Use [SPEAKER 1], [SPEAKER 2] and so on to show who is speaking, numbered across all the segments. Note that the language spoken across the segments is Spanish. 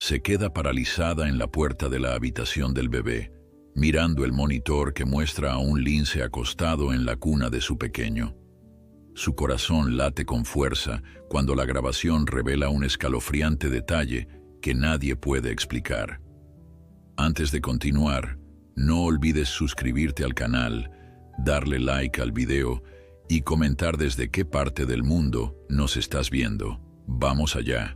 [SPEAKER 1] Se queda paralizada en la puerta de la habitación del bebé, mirando el monitor que muestra a un lince acostado en la cuna de su pequeño. Su corazón late con fuerza cuando la grabación revela un escalofriante detalle que nadie puede explicar. Antes de continuar, no olvides suscribirte al canal, darle like al video y comentar desde qué parte del mundo nos estás viendo. Vamos allá.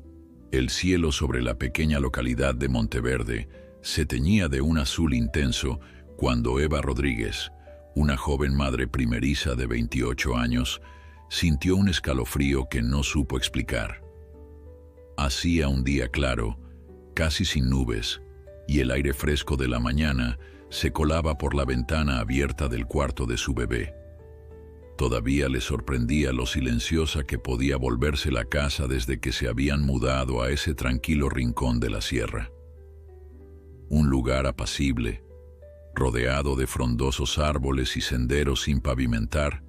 [SPEAKER 1] El cielo sobre la pequeña localidad de Monteverde se teñía de un azul intenso cuando Eva Rodríguez, una joven madre primeriza de 28 años, sintió un escalofrío que no supo explicar. Hacía un día claro, casi sin nubes, y el aire fresco de la mañana se colaba por la ventana abierta del cuarto de su bebé. Todavía le sorprendía lo silenciosa que podía volverse la casa desde que se habían mudado a ese tranquilo rincón de la sierra. Un lugar apacible, rodeado de frondosos árboles y senderos sin pavimentar,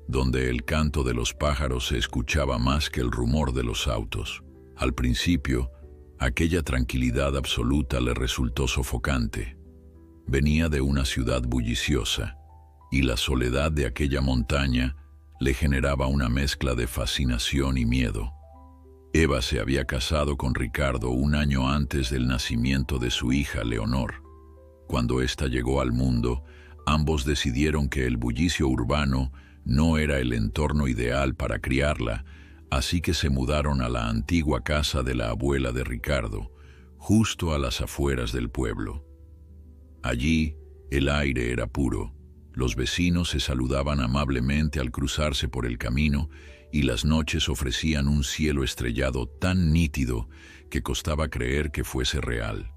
[SPEAKER 1] donde el canto de los pájaros se escuchaba más que el rumor de los autos. Al principio, aquella tranquilidad absoluta le resultó sofocante. Venía de una ciudad bulliciosa, y la soledad de aquella montaña le generaba una mezcla de fascinación y miedo. Eva se había casado con Ricardo un año antes del nacimiento de su hija Leonor. Cuando ésta llegó al mundo, ambos decidieron que el bullicio urbano no era el entorno ideal para criarla, así que se mudaron a la antigua casa de la abuela de Ricardo, justo a las afueras del pueblo. Allí, el aire era puro. Los vecinos se saludaban amablemente al cruzarse por el camino y las noches ofrecían un cielo estrellado tan nítido que costaba creer que fuese real.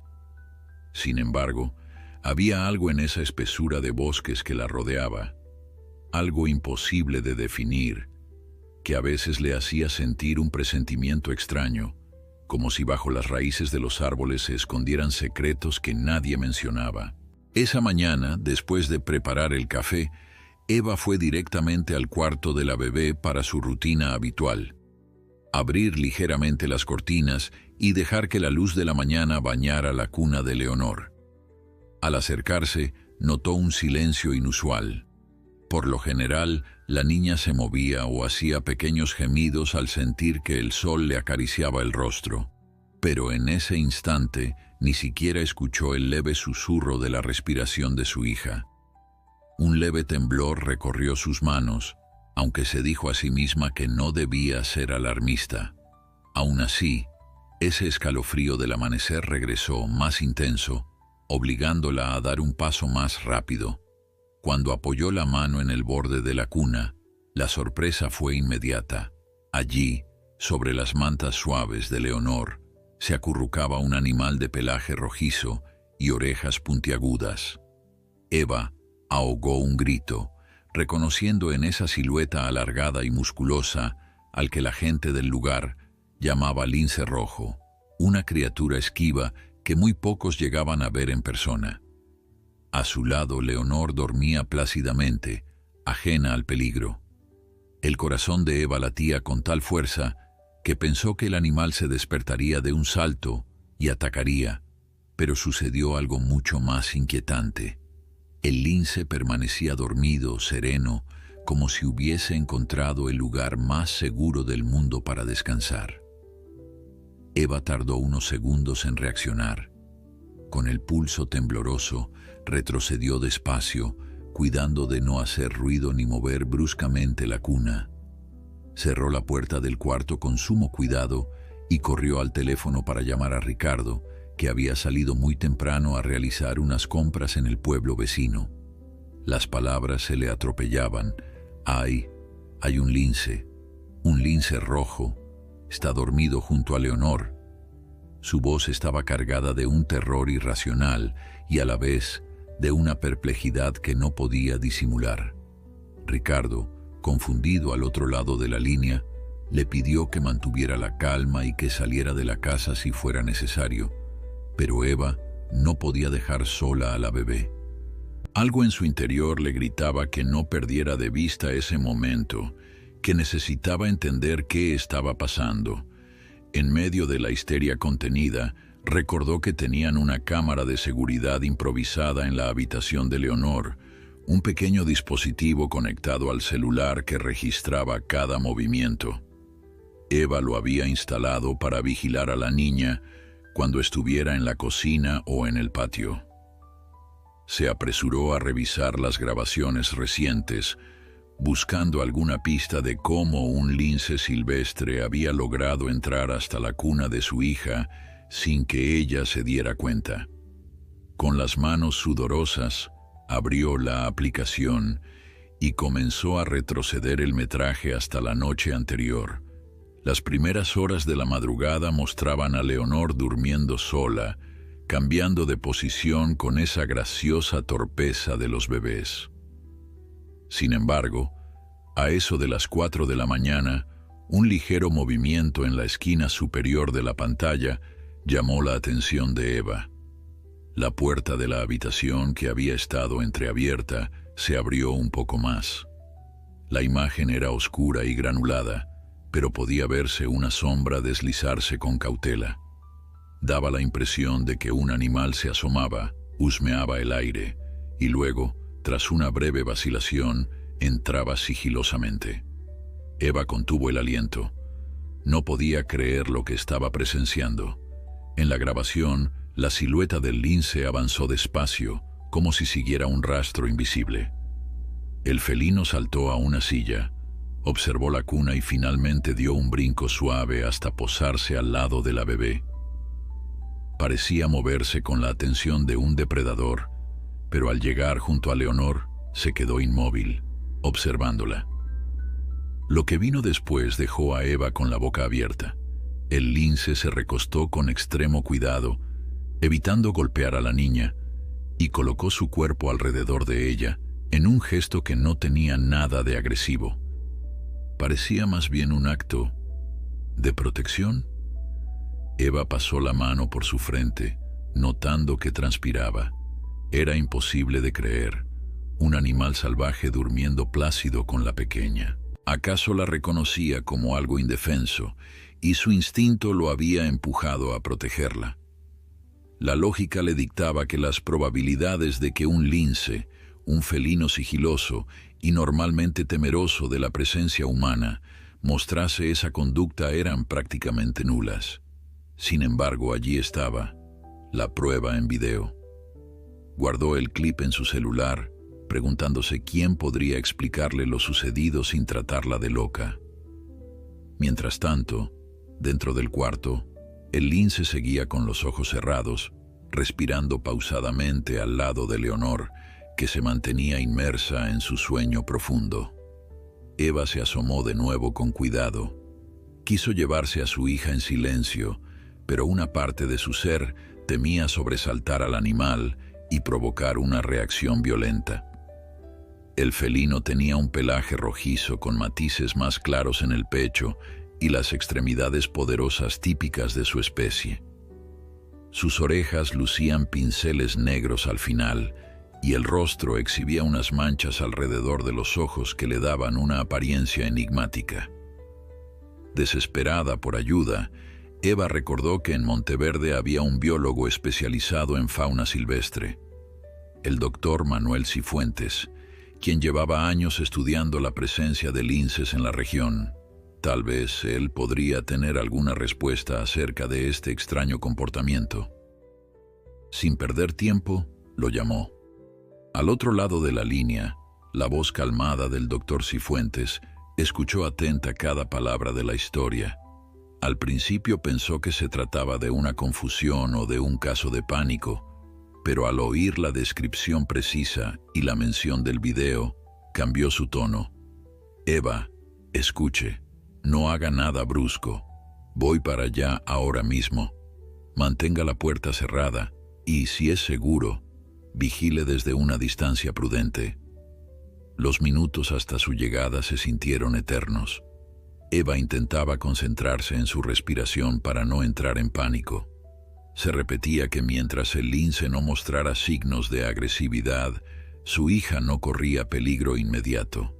[SPEAKER 1] Sin embargo, había algo en esa espesura de bosques que la rodeaba, algo imposible de definir, que a veces le hacía sentir un presentimiento extraño, como si bajo las raíces de los árboles se escondieran secretos que nadie mencionaba. Esa mañana, después de preparar el café, Eva fue directamente al cuarto de la bebé para su rutina habitual. Abrir ligeramente las cortinas y dejar que la luz de la mañana bañara la cuna de Leonor. Al acercarse, notó un silencio inusual. Por lo general, la niña se movía o hacía pequeños gemidos al sentir que el sol le acariciaba el rostro. Pero en ese instante, ni siquiera escuchó el leve susurro de la respiración de su hija. Un leve temblor recorrió sus manos, aunque se dijo a sí misma que no debía ser alarmista. Aún así, ese escalofrío del amanecer regresó más intenso, obligándola a dar un paso más rápido. Cuando apoyó la mano en el borde de la cuna, la sorpresa fue inmediata. Allí, sobre las mantas suaves de Leonor, se acurrucaba un animal de pelaje rojizo y orejas puntiagudas. Eva ahogó un grito, reconociendo en esa silueta alargada y musculosa al que la gente del lugar llamaba lince rojo, una criatura esquiva que muy pocos llegaban a ver en persona. A su lado, Leonor dormía plácidamente, ajena al peligro. El corazón de Eva latía con tal fuerza que pensó que el animal se despertaría de un salto y atacaría, pero sucedió algo mucho más inquietante. El lince permanecía dormido, sereno, como si hubiese encontrado el lugar más seguro del mundo para descansar. Eva tardó unos segundos en reaccionar. Con el pulso tembloroso, retrocedió despacio, cuidando de no hacer ruido ni mover bruscamente la cuna. Cerró la puerta del cuarto con sumo cuidado y corrió al teléfono para llamar a Ricardo, que había salido muy temprano a realizar unas compras en el pueblo vecino. Las palabras se le atropellaban. Hay un lince rojo. Está dormido junto a Leonor. Su voz estaba cargada de un terror irracional y a la vez de una perplejidad que no podía disimular. Ricardo, confundido al otro lado de la línea, le pidió que mantuviera la calma y que saliera de la casa si fuera necesario, pero Eva no podía dejar sola a la bebé. Algo en su interior le gritaba que no perdiera de vista ese momento, que necesitaba entender qué estaba pasando. En medio de la histeria contenida, Recordó que tenían una cámara de seguridad improvisada en la habitación de Leonor, un pequeño dispositivo conectado al celular que registraba cada movimiento. Eva lo había instalado para vigilar a la niña cuando estuviera en la cocina o en el patio. Se apresuró a revisar las grabaciones recientes, buscando alguna pista de cómo un lince silvestre había logrado entrar hasta la cuna de su hija sin que ella se diera cuenta. Con las manos sudorosas, abrió la aplicación y comenzó a retroceder el metraje hasta la noche anterior. Las primeras horas de la madrugada mostraban a Leonor durmiendo sola, cambiando de posición con esa graciosa torpeza de los bebés. Sin embargo, a eso de las 4 de la mañana, un ligero movimiento en la esquina superior de la pantalla llamó la atención de Eva. La puerta de la habitación, que había estado entreabierta, se abrió un poco más. La imagen era oscura y granulada, pero podía verse una sombra deslizarse con cautela. Daba la impresión de que un animal se asomaba, husmeaba el aire, y luego, tras una breve vacilación, entraba sigilosamente. Eva contuvo el aliento. No podía creer lo que estaba presenciando. En la grabación, la silueta del lince avanzó despacio, como si siguiera un rastro invisible. El felino saltó a una silla, observó la cuna y finalmente dio un brinco suave hasta posarse al lado de la bebé. Parecía moverse con la atención de un depredador, pero al llegar junto a Leonor, se quedó inmóvil, observándola. Lo que vino después dejó a Eva con la boca abierta. El lince se recostó con extremo cuidado, evitando golpear a la niña, y colocó su cuerpo alrededor de ella, en un gesto que no tenía nada de agresivo. Parecía más bien un acto de protección. Eva pasó la mano por su frente, notando que transpiraba. Era imposible de creer, un animal salvaje durmiendo plácido con la pequeña. ¿Acaso la reconocía como algo indefenso, y su instinto lo había empujado a protegerla? La lógica le dictaba que las probabilidades de que un lince, un felino sigiloso y normalmente temeroso de la presencia humana, mostrase esa conducta eran prácticamente nulas. Sin embargo, allí estaba, la prueba en video. Guardó el clip en su celular, preguntándose quién podría explicarle lo sucedido sin tratarla de loca. Mientras tanto, dentro del cuarto, el lince seguía con los ojos cerrados, respirando pausadamente al lado de Leonor, que se mantenía inmersa en su sueño profundo. Eva se asomó de nuevo con cuidado. Quiso llevarse a su hija en silencio, pero una parte de su ser temía sobresaltar al animal y provocar una reacción violenta. El felino tenía un pelaje rojizo con matices más claros en el pecho y las extremidades poderosas típicas de su especie. Sus orejas lucían pinceles negros al final, y el rostro exhibía unas manchas alrededor de los ojos que le daban una apariencia enigmática. Desesperada por ayuda, Eva recordó que en Monteverde había un biólogo especializado en fauna silvestre, el doctor Manuel Cifuentes, quien llevaba años estudiando la presencia de linces en la región. Tal vez él podría tener alguna respuesta acerca de este extraño comportamiento. Sin perder tiempo, lo llamó. Al otro lado de la línea, la voz calmada del doctor Cifuentes escuchó atenta cada palabra de la historia. Al principio pensó que se trataba de una confusión o de un caso de pánico, pero al oír la descripción precisa y la mención del video, cambió su tono. Eva, escuche, no haga nada brusco. Voy para allá ahora mismo. Mantenga la puerta cerrada y, si es seguro, vigile desde una distancia prudente. Los minutos hasta su llegada se sintieron eternos. Eva intentaba concentrarse en su respiración para no entrar en pánico. Se repetía que mientras el lince no mostrara signos de agresividad, su hija no corría peligro inmediato.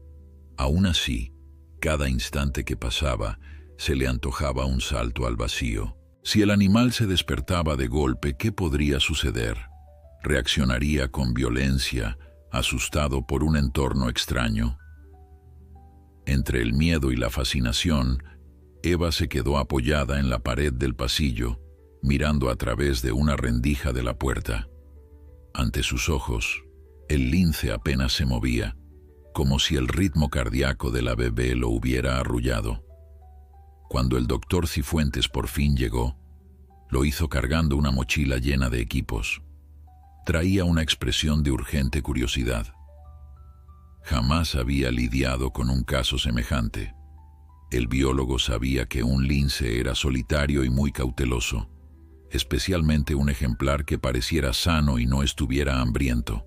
[SPEAKER 1] Aún así, cada instante que pasaba, se le antojaba un salto al vacío, Si el animal se despertaba de golpe, ¿qué podría suceder? ¿Reaccionaría con violencia, asustado por un entorno extraño? Entre el miedo y la fascinación, Eva se quedó apoyada en la pared del pasillo, mirando a través de una rendija de la puerta. Ante sus ojos, el lince apenas se movía, como si el ritmo cardíaco de la bebé lo hubiera arrullado. Cuando el doctor Cifuentes por fin llegó, lo hizo cargando una mochila llena de equipos. Traía una expresión de urgente curiosidad. Jamás había lidiado con un caso semejante. El biólogo sabía que un lince era solitario y muy cauteloso, especialmente un ejemplar que pareciera sano y no estuviera hambriento.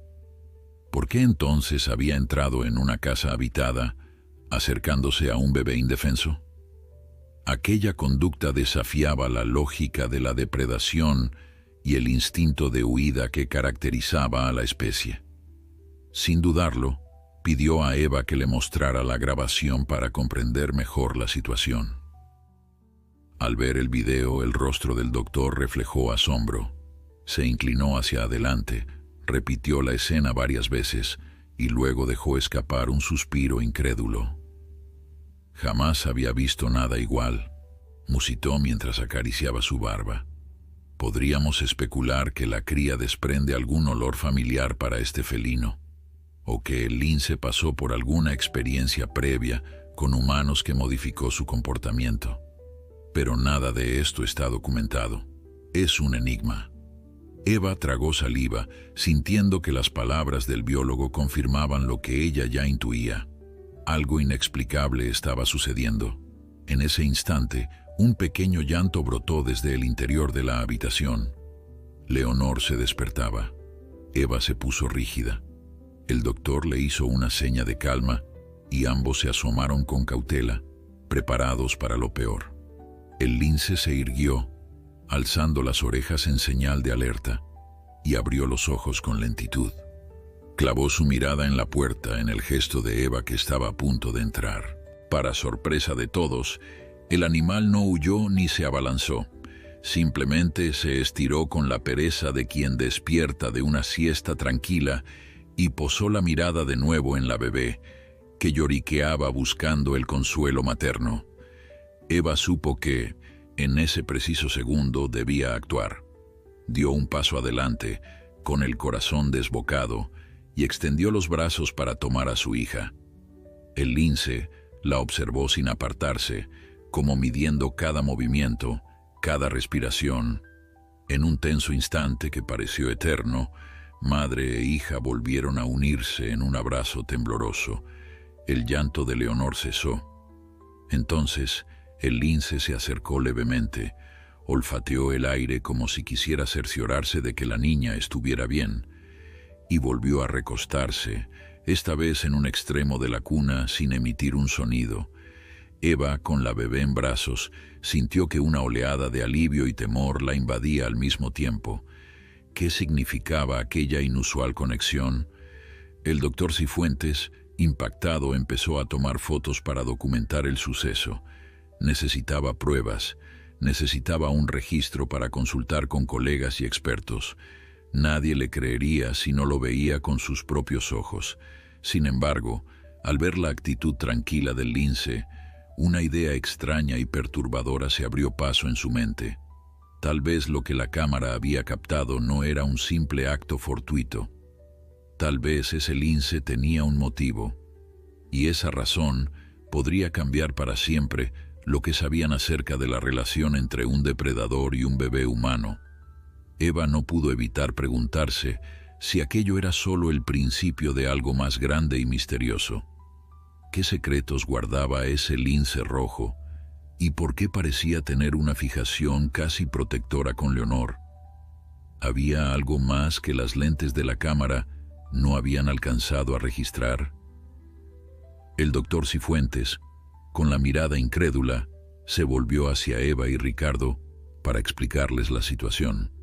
[SPEAKER 1] ¿Por qué entonces había entrado en una casa habitada, acercándose a un bebé indefenso? Aquella conducta desafiaba la lógica de la depredación y el instinto de huida que caracterizaba a la especie. Sin dudarlo, pidió a Eva que le mostrara la grabación para comprender mejor la situación. Al ver el video, el rostro del doctor reflejó asombro. Se inclinó hacia adelante, repitió la escena varias veces y luego dejó escapar un suspiro incrédulo. Jamás había visto nada igual, musitó mientras acariciaba su barba. Podríamos especular que la cría desprende algún olor familiar para este felino, o que el lince pasó por alguna experiencia previa con humanos que modificó su comportamiento. Pero nada de esto está documentado. Es un enigma. Eva tragó saliva, sintiendo que las palabras del biólogo confirmaban lo que ella ya intuía. Algo inexplicable estaba sucediendo. En ese instante, un pequeño llanto brotó desde el interior de la habitación. Leonor se despertaba. Eva se puso rígida. El doctor le hizo una seña de calma y ambos se asomaron con cautela, preparados para lo peor. El lince se irguió, alzando las orejas en señal de alerta, y abrió los ojos con lentitud. Clavó su mirada en la puerta en el gesto de Eva que estaba a punto de entrar. Para sorpresa de todos, el animal no huyó ni se abalanzó. Simplemente se estiró con la pereza de quien despierta de una siesta tranquila y posó la mirada de nuevo en la bebé, que lloriqueaba buscando el consuelo materno. Eva supo que, en ese preciso segundo, debía actuar. Dio un paso adelante, con el corazón desbocado, y extendió los brazos para tomar a su hija. El lince la observó sin apartarse, como midiendo cada movimiento, cada respiración. En un tenso instante que pareció eterno, madre e hija volvieron a unirse en un abrazo tembloroso. El llanto de Leonor cesó. Entonces, el lince se acercó levemente, olfateó el aire como si quisiera cerciorarse de que la niña estuviera bien, y volvió a recostarse, esta vez en un extremo de la cuna sin emitir un sonido. Eva, con la bebé en brazos, sintió que una oleada de alivio y temor la invadía al mismo tiempo. ¿Qué significaba aquella inusual conexión? El doctor Cifuentes, impactado, empezó a tomar fotos para documentar el suceso. Necesitaba pruebas, necesitaba un registro para consultar con colegas y expertos. Nadie le creería si no lo veía con sus propios ojos. Sin embargo, al ver la actitud tranquila del lince, una idea extraña y perturbadora se abrió paso en su mente. Tal vez lo que la cámara había captado no era un simple acto fortuito. Tal vez ese lince tenía un motivo, y esa razón podría cambiar para siempre lo que sabían acerca de la relación entre un depredador y un bebé humano. Eva no pudo evitar preguntarse si aquello era solo el principio de algo más grande y misterioso. ¿Qué secretos guardaba ese lince rojo? ¿Y por qué parecía tener una fijación casi protectora con Leonor? ¿Había algo más que las lentes de la cámara no habían alcanzado a registrar? El doctor Cifuentes, con la mirada incrédula, se volvió hacia Eva y Ricardo para explicarles la situación.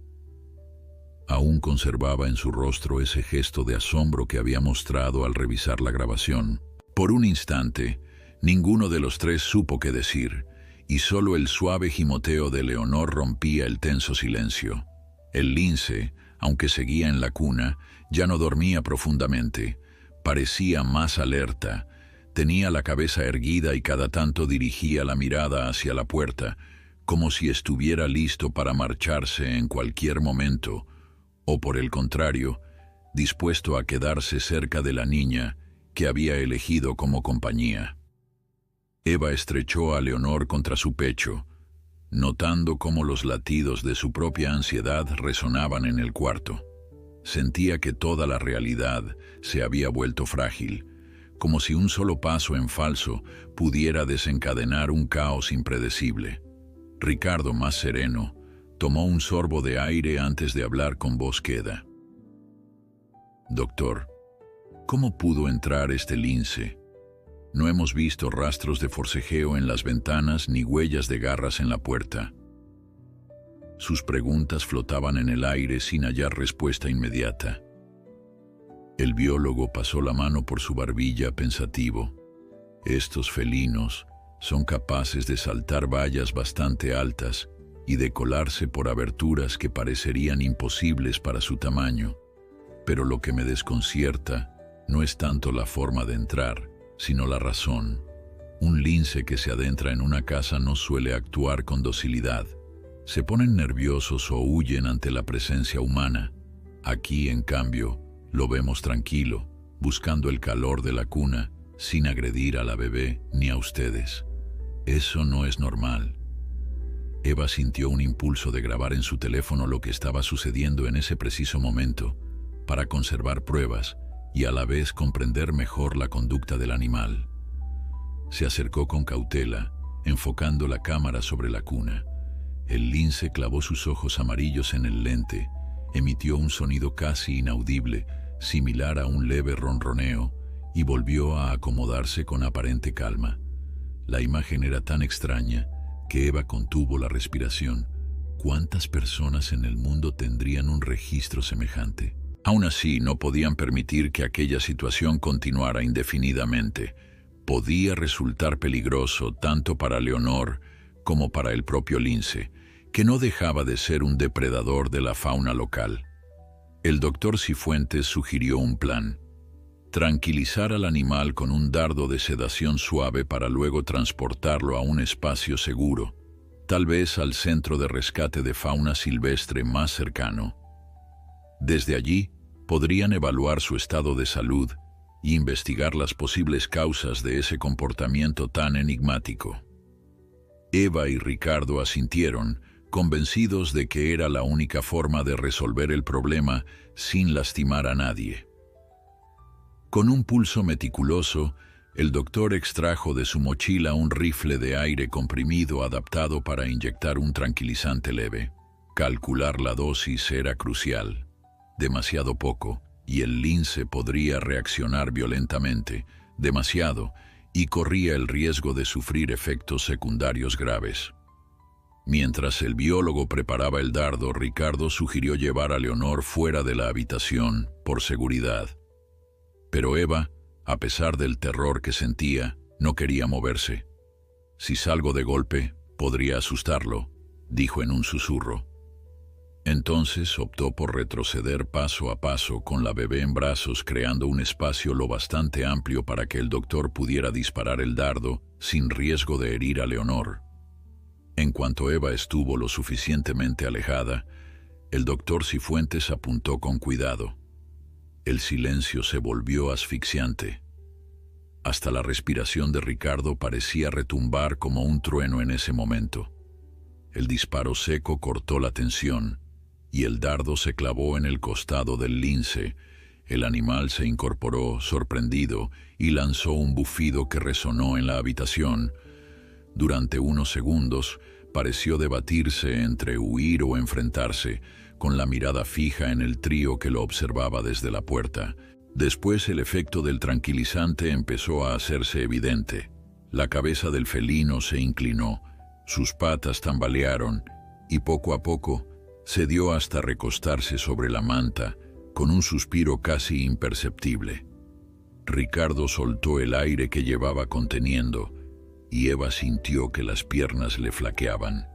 [SPEAKER 1] Aún conservaba en su rostro ese gesto de asombro que había mostrado al revisar la grabación. Por un instante, ninguno de los tres supo qué decir, y solo el suave gimoteo de Leonor rompía el tenso silencio. El lince, aunque seguía en la cuna, ya no dormía profundamente. Parecía más alerta. Tenía la cabeza erguida y cada tanto dirigía la mirada hacia la puerta, como si estuviera listo para marcharse en cualquier momento, o por el contrario, dispuesto a quedarse cerca de la niña que había elegido como compañía. Eva estrechó a Leonor contra su pecho, notando cómo los latidos de su propia ansiedad resonaban en el cuarto. Sentía que toda la realidad se había vuelto frágil, como si un solo paso en falso pudiera desencadenar un caos impredecible. Ricardo, más sereno, tomó un sorbo de aire antes de hablar con voz queda. «Doctor, ¿cómo pudo entrar este lince? No hemos visto rastros de forcejeo en las ventanas ni huellas de garras en la puerta». Sus preguntas flotaban en el aire sin hallar respuesta inmediata. El biólogo pasó la mano por su barbilla pensativo. Estos felinos son capaces de saltar vallas bastante altas y de colarse por aberturas que parecerían imposibles para su tamaño. Pero lo que me desconcierta no es tanto la forma de entrar, sino la razón. Un lince que se adentra en una casa no suele actuar con docilidad. Se ponen nerviosos o huyen ante la presencia humana. Aquí, en cambio, lo vemos tranquilo, buscando el calor de la cuna, sin agredir a la bebé ni a ustedes. Eso no es normal. Eva sintió un impulso de grabar en su teléfono lo que estaba sucediendo en ese preciso momento, para conservar pruebas y a la vez comprender mejor la conducta del animal. Se acercó con cautela, enfocando la cámara sobre la cuna. El lince clavó sus ojos amarillos en el lente, emitió un sonido casi inaudible, similar a un leve ronroneo, y volvió a acomodarse con aparente calma. La imagen era tan extraña que Eva contuvo la respiración. ¿Cuántas personas en el mundo tendrían un registro semejante? Aún así, no podían permitir que aquella situación continuara indefinidamente. Podía resultar peligroso tanto para Leonor como para el propio lince, que no dejaba de ser un depredador de la fauna local. El doctor Cifuentes sugirió un plan: tranquilizar al animal con un dardo de sedación suave para luego transportarlo a un espacio seguro, tal vez al centro de rescate de fauna silvestre más cercano. Desde allí, podrían evaluar su estado de salud y investigar las posibles causas de ese comportamiento tan enigmático. Eva y Ricardo asintieron, convencidos de que era la única forma de resolver el problema sin lastimar a nadie. Con un pulso meticuloso, el doctor extrajo de su mochila un rifle de aire comprimido adaptado para inyectar un tranquilizante leve. Calcular la dosis era crucial. Demasiado poco, y el lince podría reaccionar violentamente, demasiado, y corría el riesgo de sufrir efectos secundarios graves. Mientras el biólogo preparaba el dardo, Ricardo sugirió llevar a Leonor fuera de la habitación, por seguridad. Pero Eva, a pesar del terror que sentía, no quería moverse. «Si salgo de golpe, podría asustarlo», dijo en un susurro. Entonces optó por retroceder paso a paso con la bebé en brazos, creando un espacio lo bastante amplio para que el doctor pudiera disparar el dardo sin riesgo de herir a Leonor. En cuanto Eva estuvo lo suficientemente alejada, el doctor Cifuentes apuntó con cuidado. El silencio se volvió asfixiante. Hasta la respiración de Ricardo parecía retumbar como un trueno en ese momento. El disparo seco cortó la tensión, y el dardo se clavó en el costado del lince. El animal se incorporó, sorprendido, y lanzó un bufido que resonó en la habitación. Durante unos segundos, pareció debatirse entre huir o enfrentarse, con la mirada fija en el trío que lo observaba desde la puerta. Después el efecto del tranquilizante empezó a hacerse evidente. La cabeza del felino se inclinó, sus patas tambalearon, y poco a poco cedió hasta recostarse sobre la manta, con un suspiro casi imperceptible. Ricardo soltó el aire que llevaba conteniendo, y Eva sintió que las piernas le flaqueaban.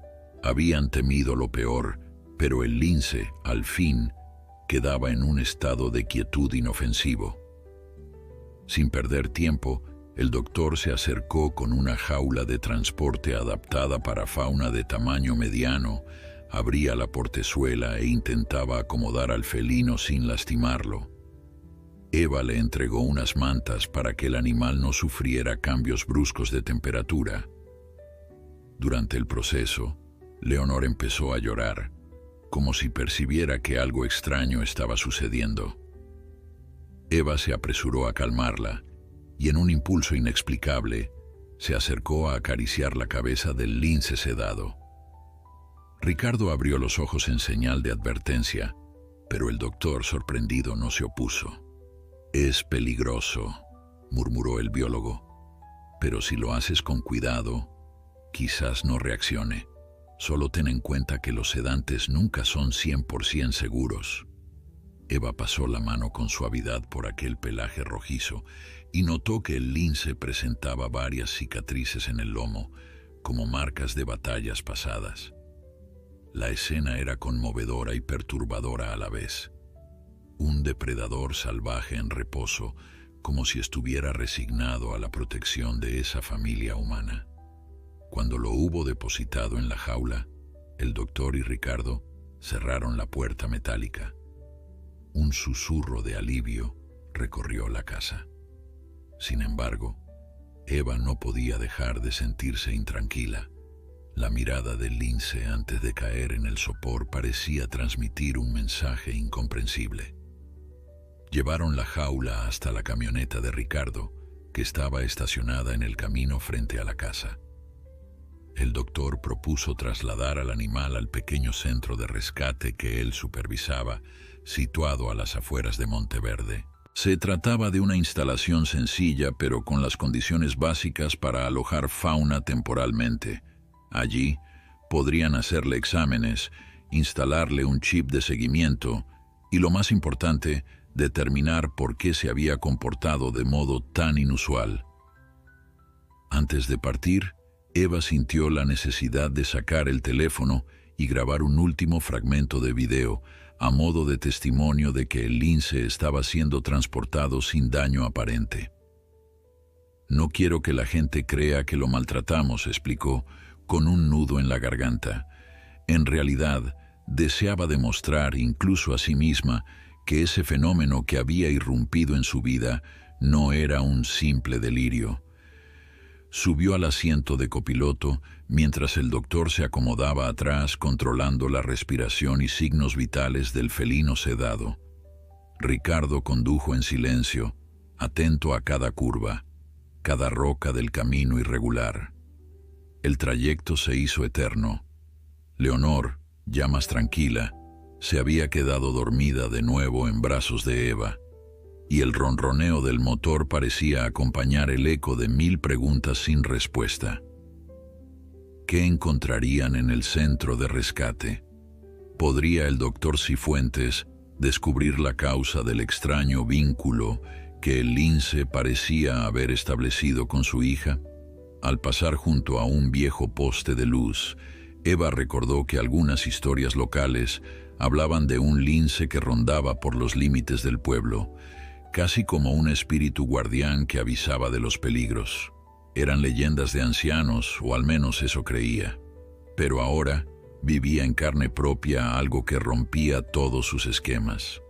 [SPEAKER 1] Habían temido lo peor, pero el lince, al fin, quedaba en un estado de quietud inofensivo. Sin perder tiempo, el doctor se acercó con una jaula de transporte adaptada para fauna de tamaño mediano, abría la portezuela e intentaba acomodar al felino sin lastimarlo. Eva le entregó unas mantas para que el animal no sufriera cambios bruscos de temperatura. Durante el proceso, Leonor empezó a llorar, como si percibiera que algo extraño estaba sucediendo. Eva se apresuró a calmarla y en un impulso inexplicable se acercó a acariciar la cabeza del lince sedado. Ricardo abrió los ojos en señal de advertencia, pero el doctor, sorprendido, no se opuso. «Es peligroso», murmuró el biólogo, «pero si lo haces con cuidado, quizás no reaccione. Solo ten en cuenta que los sedantes nunca son 100% seguros». Eva pasó la mano con suavidad por aquel pelaje rojizo y notó que el lince presentaba varias cicatrices en el lomo, como marcas de batallas pasadas. La escena era conmovedora y perturbadora a la vez. Un depredador salvaje en reposo, como si estuviera resignado a la protección de esa familia humana. Cuando lo hubo depositado en la jaula, el doctor y Ricardo cerraron la puerta metálica. Un susurro de alivio recorrió la casa. Sin embargo, Eva no podía dejar de sentirse intranquila. La mirada del lince antes de caer en el sopor parecía transmitir un mensaje incomprensible. Llevaron la jaula hasta la camioneta de Ricardo, que estaba estacionada en el camino frente a la casa. El doctor propuso trasladar al animal al pequeño centro de rescate que él supervisaba, situado a las afueras de Monteverde. Se trataba de una instalación sencilla, pero con las condiciones básicas para alojar fauna temporalmente. Allí podrían hacerle exámenes, instalarle un chip de seguimiento y, lo más importante, determinar por qué se había comportado de modo tan inusual. Antes de partir, Eva sintió la necesidad de sacar el teléfono y grabar un último fragmento de video, a modo de testimonio de que el lince estaba siendo transportado sin daño aparente. «No quiero que la gente crea que lo maltratamos», explicó, con un nudo en la garganta. En realidad, deseaba demostrar, incluso a sí misma, que ese fenómeno que había irrumpido en su vida no era un simple delirio. Subió al asiento de copiloto mientras el doctor se acomodaba atrás controlando la respiración y signos vitales del felino sedado. Ricardo condujo en silencio, atento a cada curva, cada roca del camino irregular. El trayecto se hizo eterno. Leonor, ya más tranquila, se había quedado dormida de nuevo en brazos de Eva, y el ronroneo del motor parecía acompañar el eco de 1000 preguntas sin respuesta. ¿Qué encontrarían en el centro de rescate? ¿Podría el doctor Cifuentes descubrir la causa del extraño vínculo que el lince parecía haber establecido con su hija? Al pasar junto a un viejo poste de luz, Eva recordó que algunas historias locales hablaban de un lince que rondaba por los límites del pueblo, casi como un espíritu guardián que avisaba de los peligros. Eran leyendas de ancianos, o al menos eso creía. Pero ahora vivía en carne propia algo que rompía todos sus esquemas.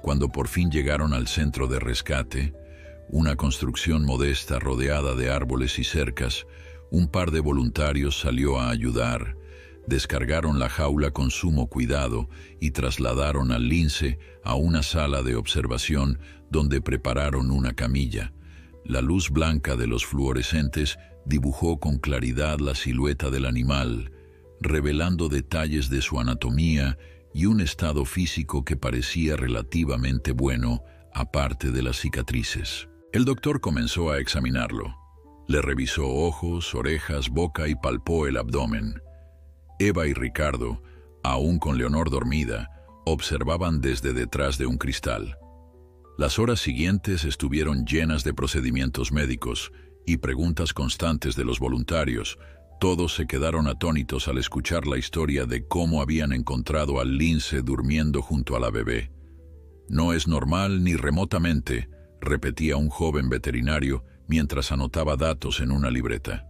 [SPEAKER 1] Cuando por fin llegaron al centro de rescate, una construcción modesta rodeada de árboles y cercas, un par de voluntarios salió a ayudar. Descargaron la jaula con sumo cuidado y trasladaron al lince a una sala de observación donde prepararon una camilla. La luz blanca de los fluorescentes dibujó con claridad la silueta del animal, revelando detalles de su anatomía y un estado físico que parecía relativamente bueno, aparte de las cicatrices. El doctor comenzó a examinarlo. Le revisó ojos, orejas, boca y palpó el abdomen. Eva y Ricardo, aún con Leonor dormida, observaban desde detrás de un cristal. Las horas siguientes estuvieron llenas de procedimientos médicos, y preguntas constantes de los voluntarios. Todos se quedaron atónitos al escuchar la historia de cómo habían encontrado al lince durmiendo junto a la bebé. «No es normal ni remotamente», repetía un joven veterinario mientras anotaba datos en una libreta.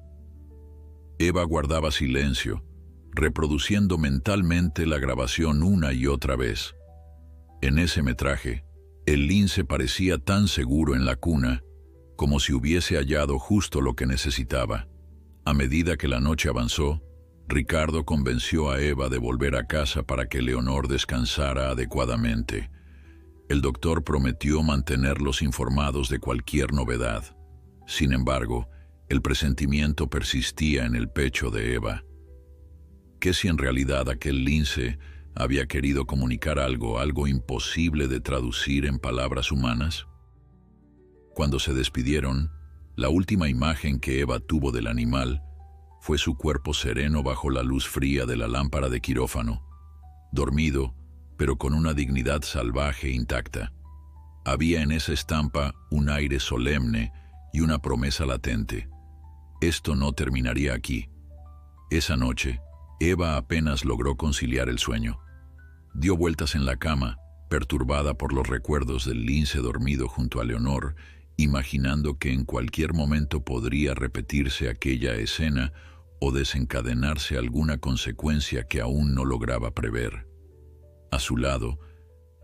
[SPEAKER 1] Eva guardaba silencio, reproduciendo mentalmente la grabación una y otra vez. En ese metraje, el lince parecía tan seguro en la cuna, como si hubiese hallado justo lo que necesitaba. A medida que la noche avanzó, Ricardo convenció a Eva de volver a casa para que Leonor descansara adecuadamente. El doctor prometió mantenerlos informados de cualquier novedad. Sin embargo, el presentimiento persistía en el pecho de Eva. ¿Qué si en realidad aquel lince había querido comunicar algo imposible de traducir en palabras humanas? Cuando se despidieron, la última imagen que Eva tuvo del animal fue su cuerpo sereno bajo la luz fría de la lámpara de quirófano, dormido, pero con una dignidad salvaje intacta. Había en esa estampa un aire solemne y una promesa latente. Esto no terminaría aquí. Esa noche, Eva apenas logró conciliar el sueño. Dio vueltas en la cama, perturbada por los recuerdos del lince dormido junto a Leonor, imaginando que en cualquier momento podría repetirse aquella escena o desencadenarse alguna consecuencia que aún no lograba prever. A su lado,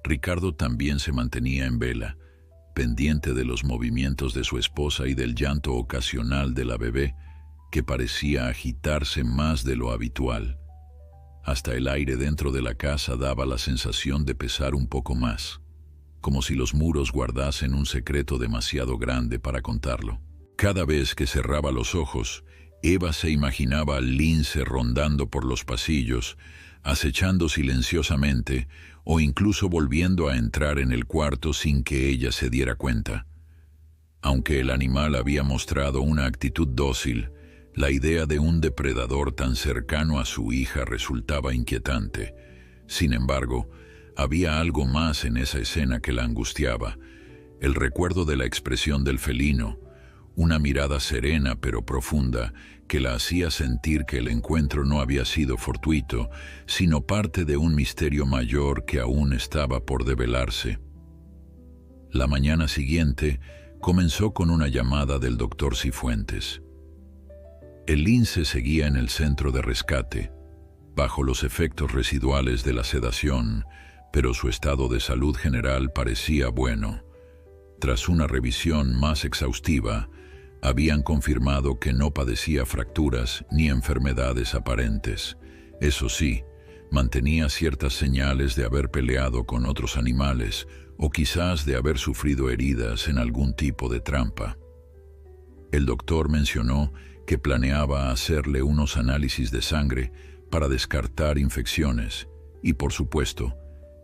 [SPEAKER 1] Ricardo también se mantenía en vela, pendiente de los movimientos de su esposa y del llanto ocasional de la bebé, que parecía agitarse más de lo habitual. Hasta el aire dentro de la casa daba la sensación de pesar un poco más, como si los muros guardasen un secreto demasiado grande para contarlo. Cada vez que cerraba los ojos, Eva se imaginaba al lince rondando por los pasillos, acechando silenciosamente o incluso volviendo a entrar en el cuarto sin que ella se diera cuenta. Aunque el animal había mostrado una actitud dócil, la idea de un depredador tan cercano a su hija resultaba inquietante. Sin embargo, había algo más en esa escena que la angustiaba: el recuerdo de la expresión del felino, una mirada serena pero profunda que la hacía sentir que el encuentro no había sido fortuito, sino parte de un misterio mayor que aún estaba por develarse. La mañana siguiente comenzó con una llamada del doctor Cifuentes. El lince seguía en el centro de rescate, bajo los efectos residuales de la sedación, pero su estado de salud general parecía bueno. Tras una revisión más exhaustiva, habían confirmado que no padecía fracturas ni enfermedades aparentes. Eso sí, mantenía ciertas señales de haber peleado con otros animales o quizás de haber sufrido heridas en algún tipo de trampa. El doctor mencionó que planeaba hacerle unos análisis de sangre para descartar infecciones y, por supuesto,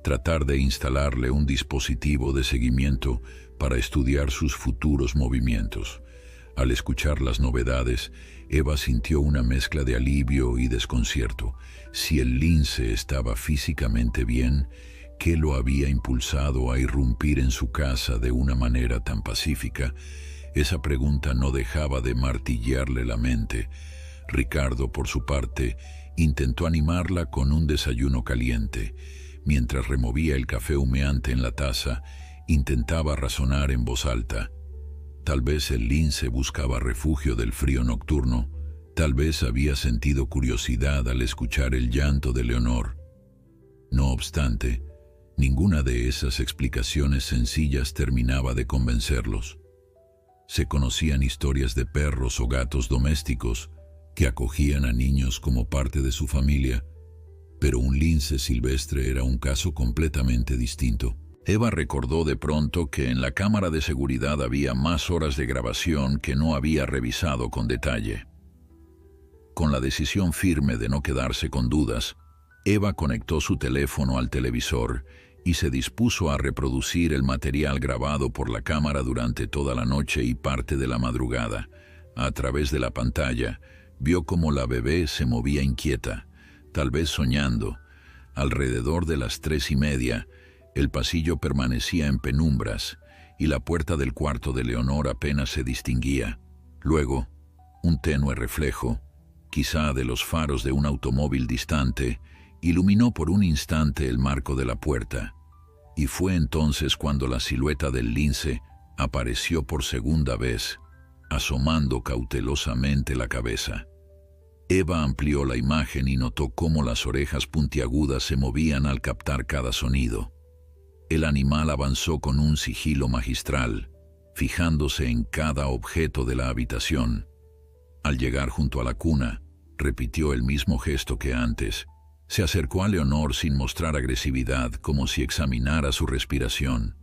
[SPEAKER 1] tratar de instalarle un dispositivo de seguimiento para estudiar sus futuros movimientos. Al escuchar las novedades, Eva sintió una mezcla de alivio y desconcierto. Si el lince estaba físicamente bien, ¿qué lo había impulsado a irrumpir en su casa de una manera tan pacífica? Esa pregunta no dejaba de martillarle la mente. Ricardo, por su parte, intentó animarla con un desayuno caliente. Mientras removía el café humeante en la taza, intentaba razonar en voz alta. Tal vez el lince buscaba refugio del frío nocturno. Tal vez había sentido curiosidad al escuchar el llanto de Leonor. No obstante, ninguna de esas explicaciones sencillas terminaba de convencerlos. Se conocían historias de perros o gatos domésticos que acogían a niños como parte de su familia, pero un lince silvestre era un caso completamente distinto. Eva recordó de pronto que en la cámara de seguridad había más horas de grabación que no había revisado con detalle. Con la decisión firme de no quedarse con dudas, Eva conectó su teléfono al televisor y se dispuso a reproducir el material grabado por la cámara durante toda la noche y parte de la madrugada. A través de la pantalla, vio cómo la bebé se movía inquieta, tal vez soñando. Alrededor de las 3:30, el pasillo permanecía en penumbras y la puerta del cuarto de Leonor apenas se distinguía. Luego, un tenue reflejo, quizá de los faros de un automóvil distante, iluminó por un instante el marco de la puerta, y fue entonces cuando la silueta del lince apareció por segunda vez, asomando cautelosamente la cabeza. Eva amplió la imagen y notó cómo las orejas puntiagudas se movían al captar cada sonido. El animal avanzó con un sigilo magistral, fijándose en cada objeto de la habitación. Al llegar junto a la cuna, repitió el mismo gesto que antes. Se acercó a Leonor sin mostrar agresividad, como si examinara su respiración.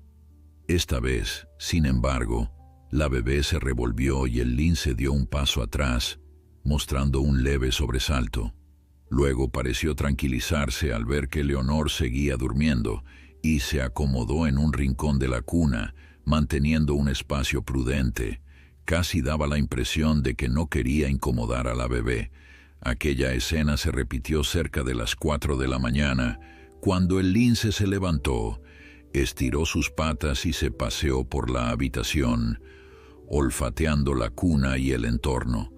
[SPEAKER 1] Esta vez, sin embargo, la bebé se revolvió y el lince dio un paso atrás, mostrando un leve sobresalto. Luego pareció tranquilizarse al ver que Leonor seguía durmiendo y se acomodó en un rincón de la cuna, manteniendo un espacio prudente. Casi daba la impresión de que no quería incomodar a la bebé. Aquella escena se repitió cerca de las 4 de la mañana, cuando el lince se levantó, estiró sus patas y se paseó por la habitación, olfateando la cuna y el entorno.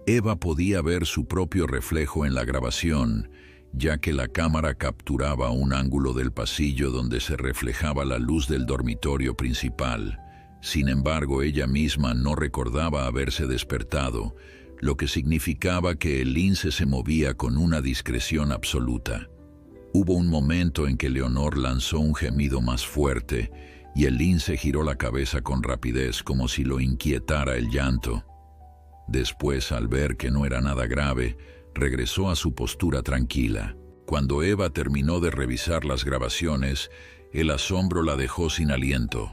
[SPEAKER 1] Eva podía ver su propio reflejo en la grabación, ya que la cámara capturaba un ángulo del pasillo donde se reflejaba la luz del dormitorio principal. Sin embargo, ella misma no recordaba haberse despertado, lo que significaba que el lince se movía con una discreción absoluta. Hubo un momento en que Leonor lanzó un gemido más fuerte y el lince giró la cabeza con rapidez como si lo inquietara el llanto. Después, al ver que no era nada grave, regresó a su postura tranquila. Cuando Eva terminó de revisar las grabaciones, el asombro la dejó sin aliento.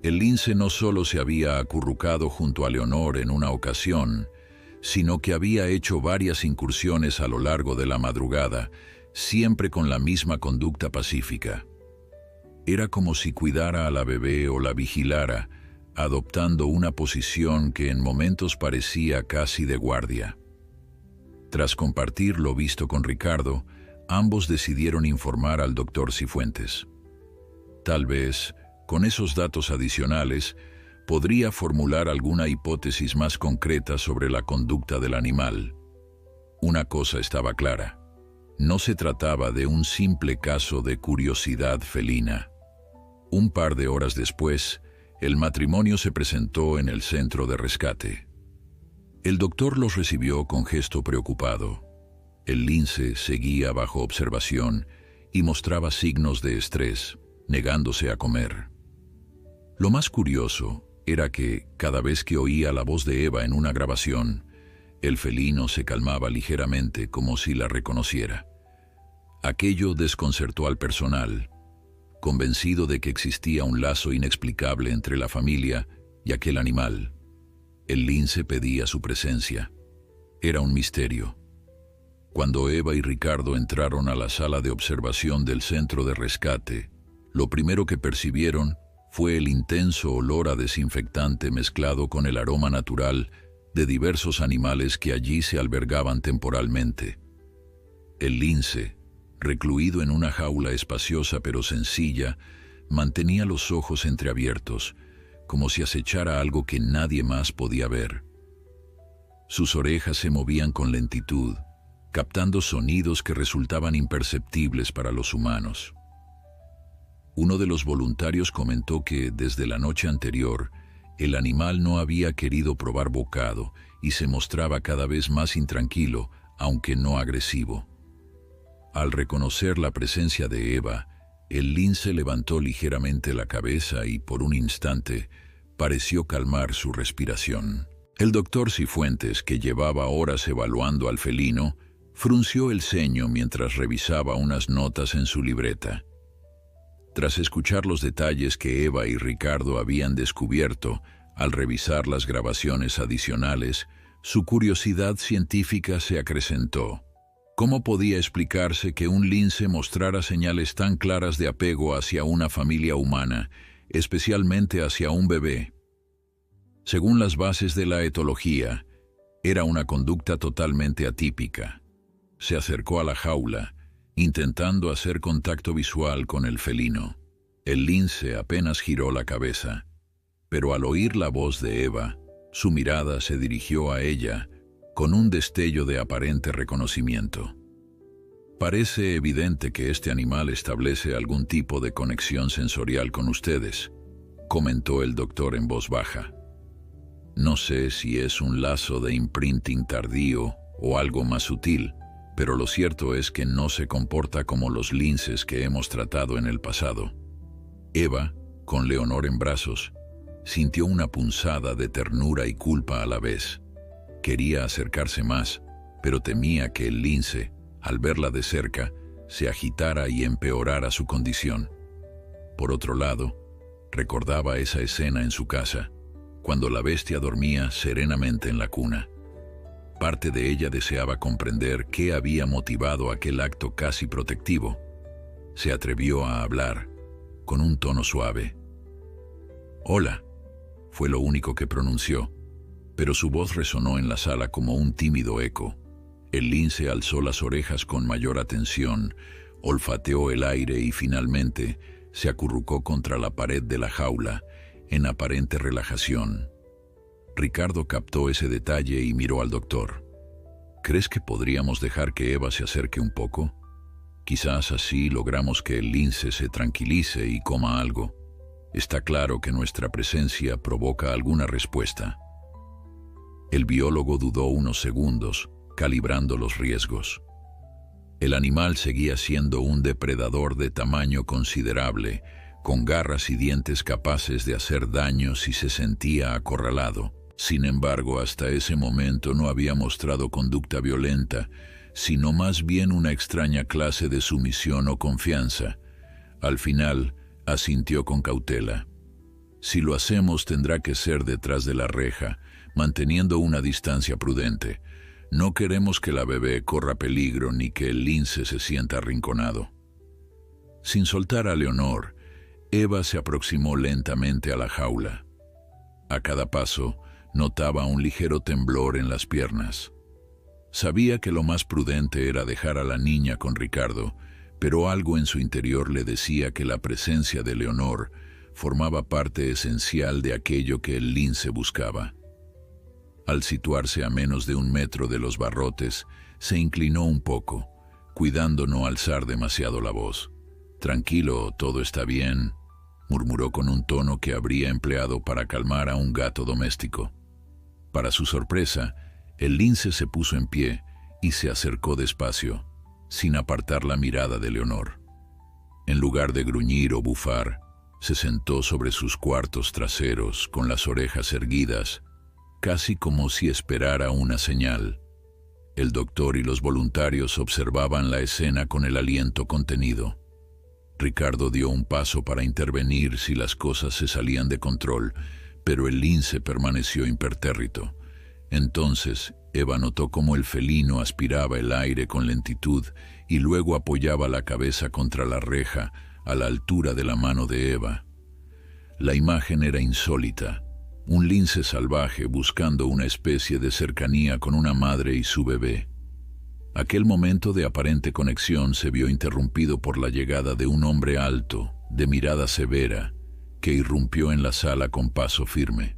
[SPEAKER 1] El lince no solo se había acurrucado junto a Leonor en una ocasión, sino que había hecho varias incursiones a lo largo de la madrugada, siempre con la misma conducta pacífica. Era como si cuidara a la bebé o la vigilara, adoptando una posición que en momentos parecía casi de guardia. Tras compartir lo visto con Ricardo, ambos decidieron informar al doctor Cifuentes. Tal vez, con esos datos adicionales, podría formular alguna hipótesis más concreta sobre la conducta del animal. Una cosa estaba clara: no se trataba de un simple caso de curiosidad felina. Un par de horas después, el matrimonio se presentó en el centro de rescate. El doctor los recibió con gesto preocupado. El lince seguía bajo observación y mostraba signos de estrés, negándose a comer. Lo más curioso era que, cada vez que oía la voz de Eva en una grabación, el felino se calmaba ligeramente como si la reconociera. Aquello desconcertó al personal, convencido de que existía un lazo inexplicable entre la familia y aquel animal. El lince pedía su presencia. Era un misterio. Cuando Eva y Ricardo entraron a la sala de observación del centro de rescate, lo primero que percibieron fue el intenso olor a desinfectante mezclado con el aroma natural de diversos animales que allí se albergaban temporalmente. El lince, recluido en una jaula espaciosa pero sencilla, mantenía los ojos entreabiertos, como si acechara algo que nadie más podía ver. Sus orejas se movían con lentitud, captando sonidos que resultaban imperceptibles para los humanos. Uno de los voluntarios comentó que, desde la noche anterior, el animal no había querido probar bocado y se mostraba cada vez más intranquilo, aunque no agresivo. Al reconocer la presencia de Eva, el lince levantó ligeramente la cabeza y, por un instante, pareció calmar su respiración. El doctor Cifuentes, que llevaba horas evaluando al felino, frunció el ceño mientras revisaba unas notas en su libreta. Tras escuchar los detalles que Eva y Ricardo habían descubierto al revisar las grabaciones adicionales, su curiosidad científica se acrecentó. ¿Cómo podía explicarse que un lince mostrara señales tan claras de apego hacia una familia humana, especialmente hacia un bebé? Según las bases de la etología, era una conducta totalmente atípica. Se acercó a la jaula, intentando hacer contacto visual con el felino. El lince apenas giró la cabeza, pero al oír la voz de Eva, Su mirada se dirigió a ella con un destello de aparente reconocimiento. Parece evidente que este animal establece algún tipo de conexión sensorial con ustedes, comentó el doctor en voz baja. No sé si es un lazo de imprinting tardío o algo más sutil, pero lo cierto es que no se comporta como los linces que hemos tratado en el pasado. Eva, con Leonor en brazos, sintió una punzada de ternura y culpa a la vez. Quería acercarse más, pero temía que el lince, al verla de cerca, se agitara y empeorara su condición. Por otro lado, recordaba esa escena en su casa, cuando la bestia dormía serenamente en la cuna. Parte de ella deseaba comprender qué había motivado aquel acto casi protectivo. Se atrevió a hablar, con un tono suave. «Hola», fue lo único que pronunció, pero su voz resonó en la sala como un tímido eco. El lince alzó las orejas con mayor atención, olfateó el aire y finalmente se acurrucó contra la pared de la jaula, en aparente relajación. Ricardo captó ese detalle y miró al doctor. «¿Crees que podríamos dejar que Eva se acerque un poco? Quizás así logramos que el lince se tranquilice y coma algo. Está claro que nuestra presencia provoca alguna respuesta». El biólogo dudó unos segundos, calibrando los riesgos. El animal seguía siendo un depredador de tamaño considerable, con garras y dientes capaces de hacer daño si se sentía acorralado. Sin embargo, hasta ese momento no había mostrado conducta violenta, sino más bien una extraña clase de sumisión o confianza. Al final, asintió con cautela. «Si lo hacemos, tendrá que ser detrás de la reja, manteniendo una distancia prudente. No queremos que la bebé corra peligro ni que el lince se sienta arrinconado». Sin soltar a Leonor, Eva se aproximó lentamente a la jaula. A cada paso, notaba un ligero temblor en las piernas. Sabía que lo más prudente era dejar a la niña con Ricardo, pero algo en su interior le decía que la presencia de Leonor formaba parte esencial de aquello que el lince buscaba. Al situarse a menos de 1 metro de los barrotes, se inclinó un poco, cuidando no alzar demasiado la voz. «Tranquilo, todo está bien», murmuró con un tono que habría empleado para calmar a un gato doméstico. Para su sorpresa, el lince se puso en pie y se acercó despacio, sin apartar la mirada de Leonor. En lugar de gruñir o bufar, se sentó sobre sus cuartos traseros con las orejas erguidas, casi como si esperara una señal. El doctor y los voluntarios observaban la escena con el aliento contenido. Ricardo dio un paso para intervenir si las cosas se salían de control, pero el lince permaneció impertérrito. Entonces, Eva notó cómo el felino aspiraba el aire con lentitud y luego apoyaba la cabeza contra la reja a la altura de la mano de Eva. La imagen era insólita. Un lince salvaje buscando una especie de cercanía con una madre y su bebé. Aquel momento de aparente conexión se vio interrumpido por la llegada de un hombre alto, de mirada severa, que irrumpió en la sala con paso firme.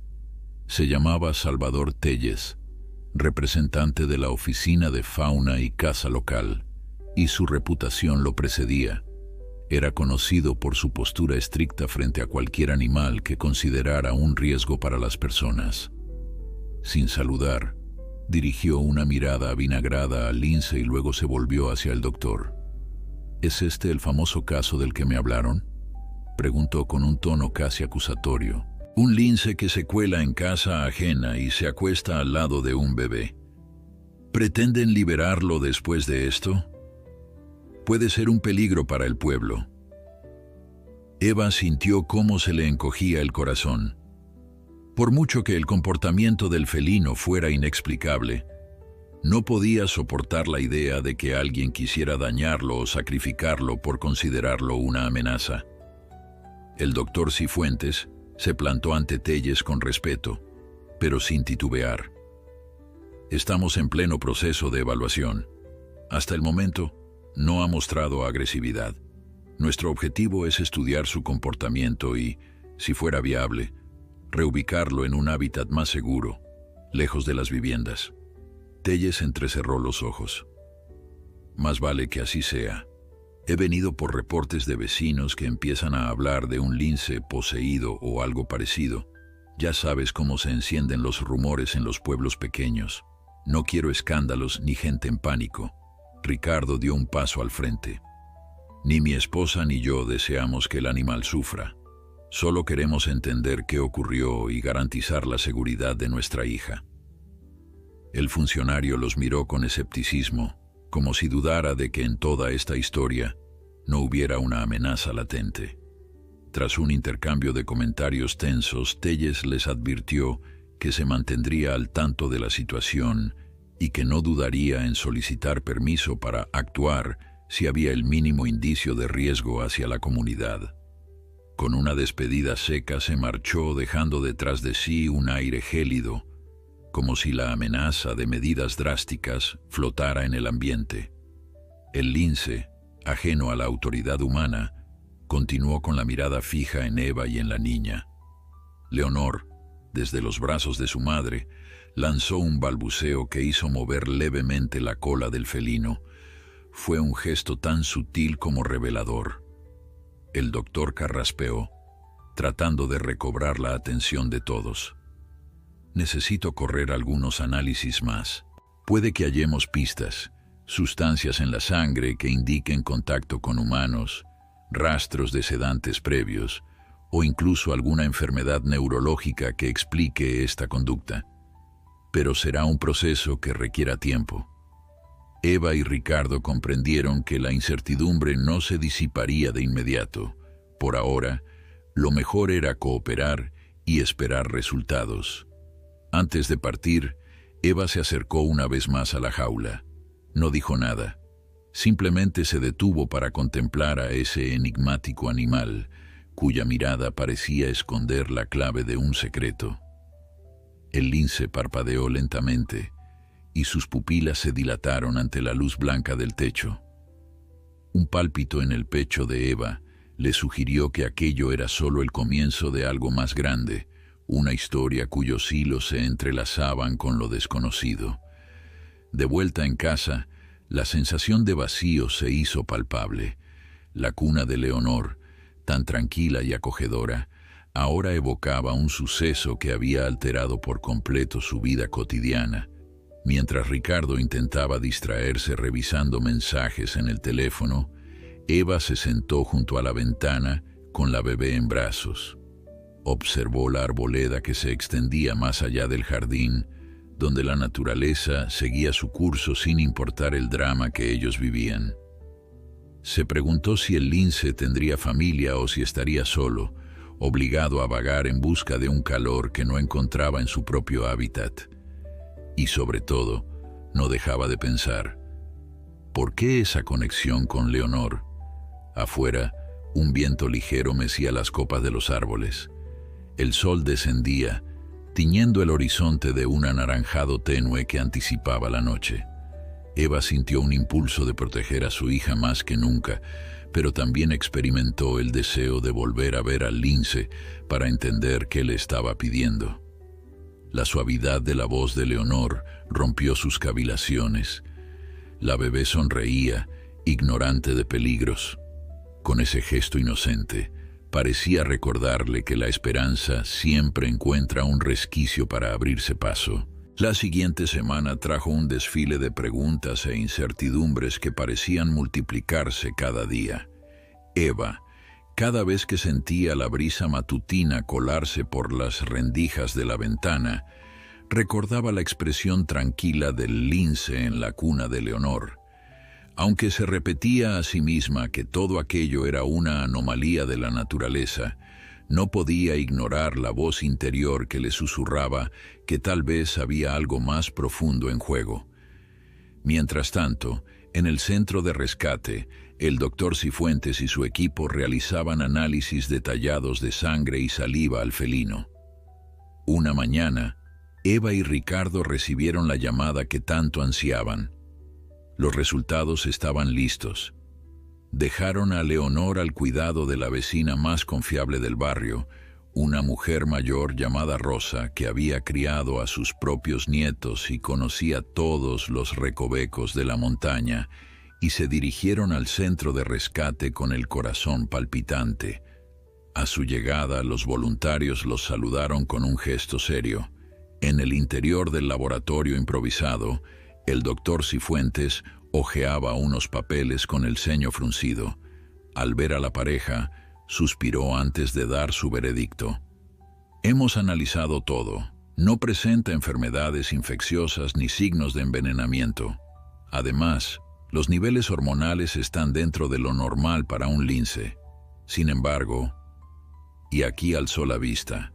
[SPEAKER 1] Se llamaba Salvador Telles, representante de la Oficina de Fauna y Caza local, y su reputación lo precedía. Era conocido por su postura estricta frente a cualquier animal que considerara un riesgo para las personas. Sin saludar, dirigió una mirada avinagrada al lince y luego se volvió hacia el doctor. «¿Es este el famoso caso del que me hablaron?», preguntó con un tono casi acusatorio. «Un lince que se cuela en casa ajena y se acuesta al lado de un bebé. ¿Pretenden liberarlo después de esto? Puede ser un peligro para el pueblo». Eva sintió cómo se le encogía el corazón. Por mucho que el comportamiento del felino fuera inexplicable, no podía soportar la idea de que alguien quisiera dañarlo o sacrificarlo por considerarlo una amenaza. El doctor Cifuentes se plantó ante Telles con respeto, pero sin titubear. «Estamos en pleno proceso de evaluación. Hasta el momento, no ha mostrado agresividad. Nuestro objetivo es estudiar su comportamiento y, si fuera viable, reubicarlo en un hábitat más seguro, lejos de las viviendas. Telles entrecerró los ojos. Más vale que así sea. He venido por reportes de vecinos que empiezan a hablar de un lince poseído o algo parecido. Ya sabes cómo se encienden los rumores en los pueblos pequeños. No quiero escándalos ni gente en pánico. Ricardo dio un paso al frente. Ni mi esposa ni yo deseamos que el animal sufra. Solo queremos entender qué ocurrió y garantizar la seguridad de nuestra hija. El funcionario los miró con escepticismo, como si dudara de que en toda esta historia no hubiera una amenaza latente. Tras un intercambio de comentarios tensos, Telles les advirtió que se mantendría al tanto de la situación y que no dudaría en solicitar permiso para actuar si había el mínimo indicio de riesgo hacia la comunidad. Con una despedida seca se marchó, dejando detrás de sí un aire gélido, como si la amenaza de medidas drásticas flotara en el ambiente. El lince, ajeno a la autoridad humana, continuó con la mirada fija en Eva y en la niña. Leonor, desde los brazos de su madre, lanzó un balbuceo que hizo mover levemente la cola del felino. Fue un gesto tan sutil como revelador. El doctor carraspeó, tratando de recobrar la atención de todos. Necesito correr algunos análisis más. Puede que hallemos pistas, sustancias en la sangre que indiquen contacto con humanos, rastros de sedantes previos, o incluso alguna enfermedad neurológica que explique esta conducta. Pero será un proceso que requiera tiempo. Eva y Ricardo comprendieron que la incertidumbre no se disiparía de inmediato. Por ahora, lo mejor era cooperar y esperar resultados. Antes de partir, Eva se acercó una vez más a la jaula. No dijo nada. Simplemente se detuvo para contemplar a ese enigmático animal, cuya mirada parecía esconder la clave de un secreto. El lince parpadeó lentamente, y sus pupilas se dilataron ante la luz blanca del techo. Un pálpito en el pecho de Eva le sugirió que aquello era solo el comienzo de algo más grande, una historia cuyos hilos se entrelazaban con lo desconocido. De vuelta en casa, la sensación de vacío se hizo palpable. La cuna de Leonor, tan tranquila y acogedora, ahora evocaba un suceso que había alterado por completo su vida cotidiana. Mientras Ricardo intentaba distraerse revisando mensajes en el teléfono, Eva se sentó junto a la ventana con la bebé en brazos. Observó la arboleda que se extendía más allá del jardín, donde la naturaleza seguía su curso sin importar el drama que ellos vivían. Se preguntó si el lince tendría familia o si estaría solo, obligado a vagar en busca de un calor que no encontraba en su propio hábitat. Y sobre todo, no dejaba de pensar, ¿por qué esa conexión con Leonor? Afuera, un viento ligero mecía las copas de los árboles. El sol descendía, tiñendo el horizonte de un anaranjado tenue que anticipaba la noche. Eva sintió un impulso de proteger a su hija más que nunca, pero también experimentó el deseo de volver a ver al lince para entender qué le estaba pidiendo. La suavidad de la voz de Leonor rompió sus cavilaciones. La bebé sonreía, ignorante de peligros. Con ese gesto inocente, parecía recordarle que la esperanza siempre encuentra un resquicio para abrirse paso. La siguiente semana trajo un desfile de preguntas e incertidumbres que parecían multiplicarse cada día. Eva, cada vez que sentía la brisa matutina colarse por las rendijas de la ventana, recordaba la expresión tranquila del lince en la cuna de Leonor. Aunque se repetía a sí misma que todo aquello era una anomalía de la naturaleza, no podía ignorar la voz interior que le susurraba que tal vez había algo más profundo en juego. Mientras tanto, en el centro de rescate, el doctor Cifuentes y su equipo realizaban análisis detallados de sangre y saliva al felino. Una mañana, Eva y Ricardo recibieron la llamada que tanto ansiaban. Los resultados estaban listos. Dejaron a Leonor al cuidado de la vecina más confiable del barrio, una mujer mayor llamada Rosa que había criado a sus propios nietos y conocía todos los recovecos de la montaña, y se dirigieron al centro de rescate con el corazón palpitante. A su llegada, los voluntarios los saludaron con un gesto serio. En el interior del laboratorio improvisado, el doctor Cifuentes hojeaba unos papeles con el ceño fruncido. Al ver a la pareja, suspiró antes de dar su veredicto. Hemos analizado todo. No presenta enfermedades infecciosas ni signos de envenenamiento. Además, los niveles hormonales están dentro de lo normal para un lince. Sin embargo, y aquí alzó la vista,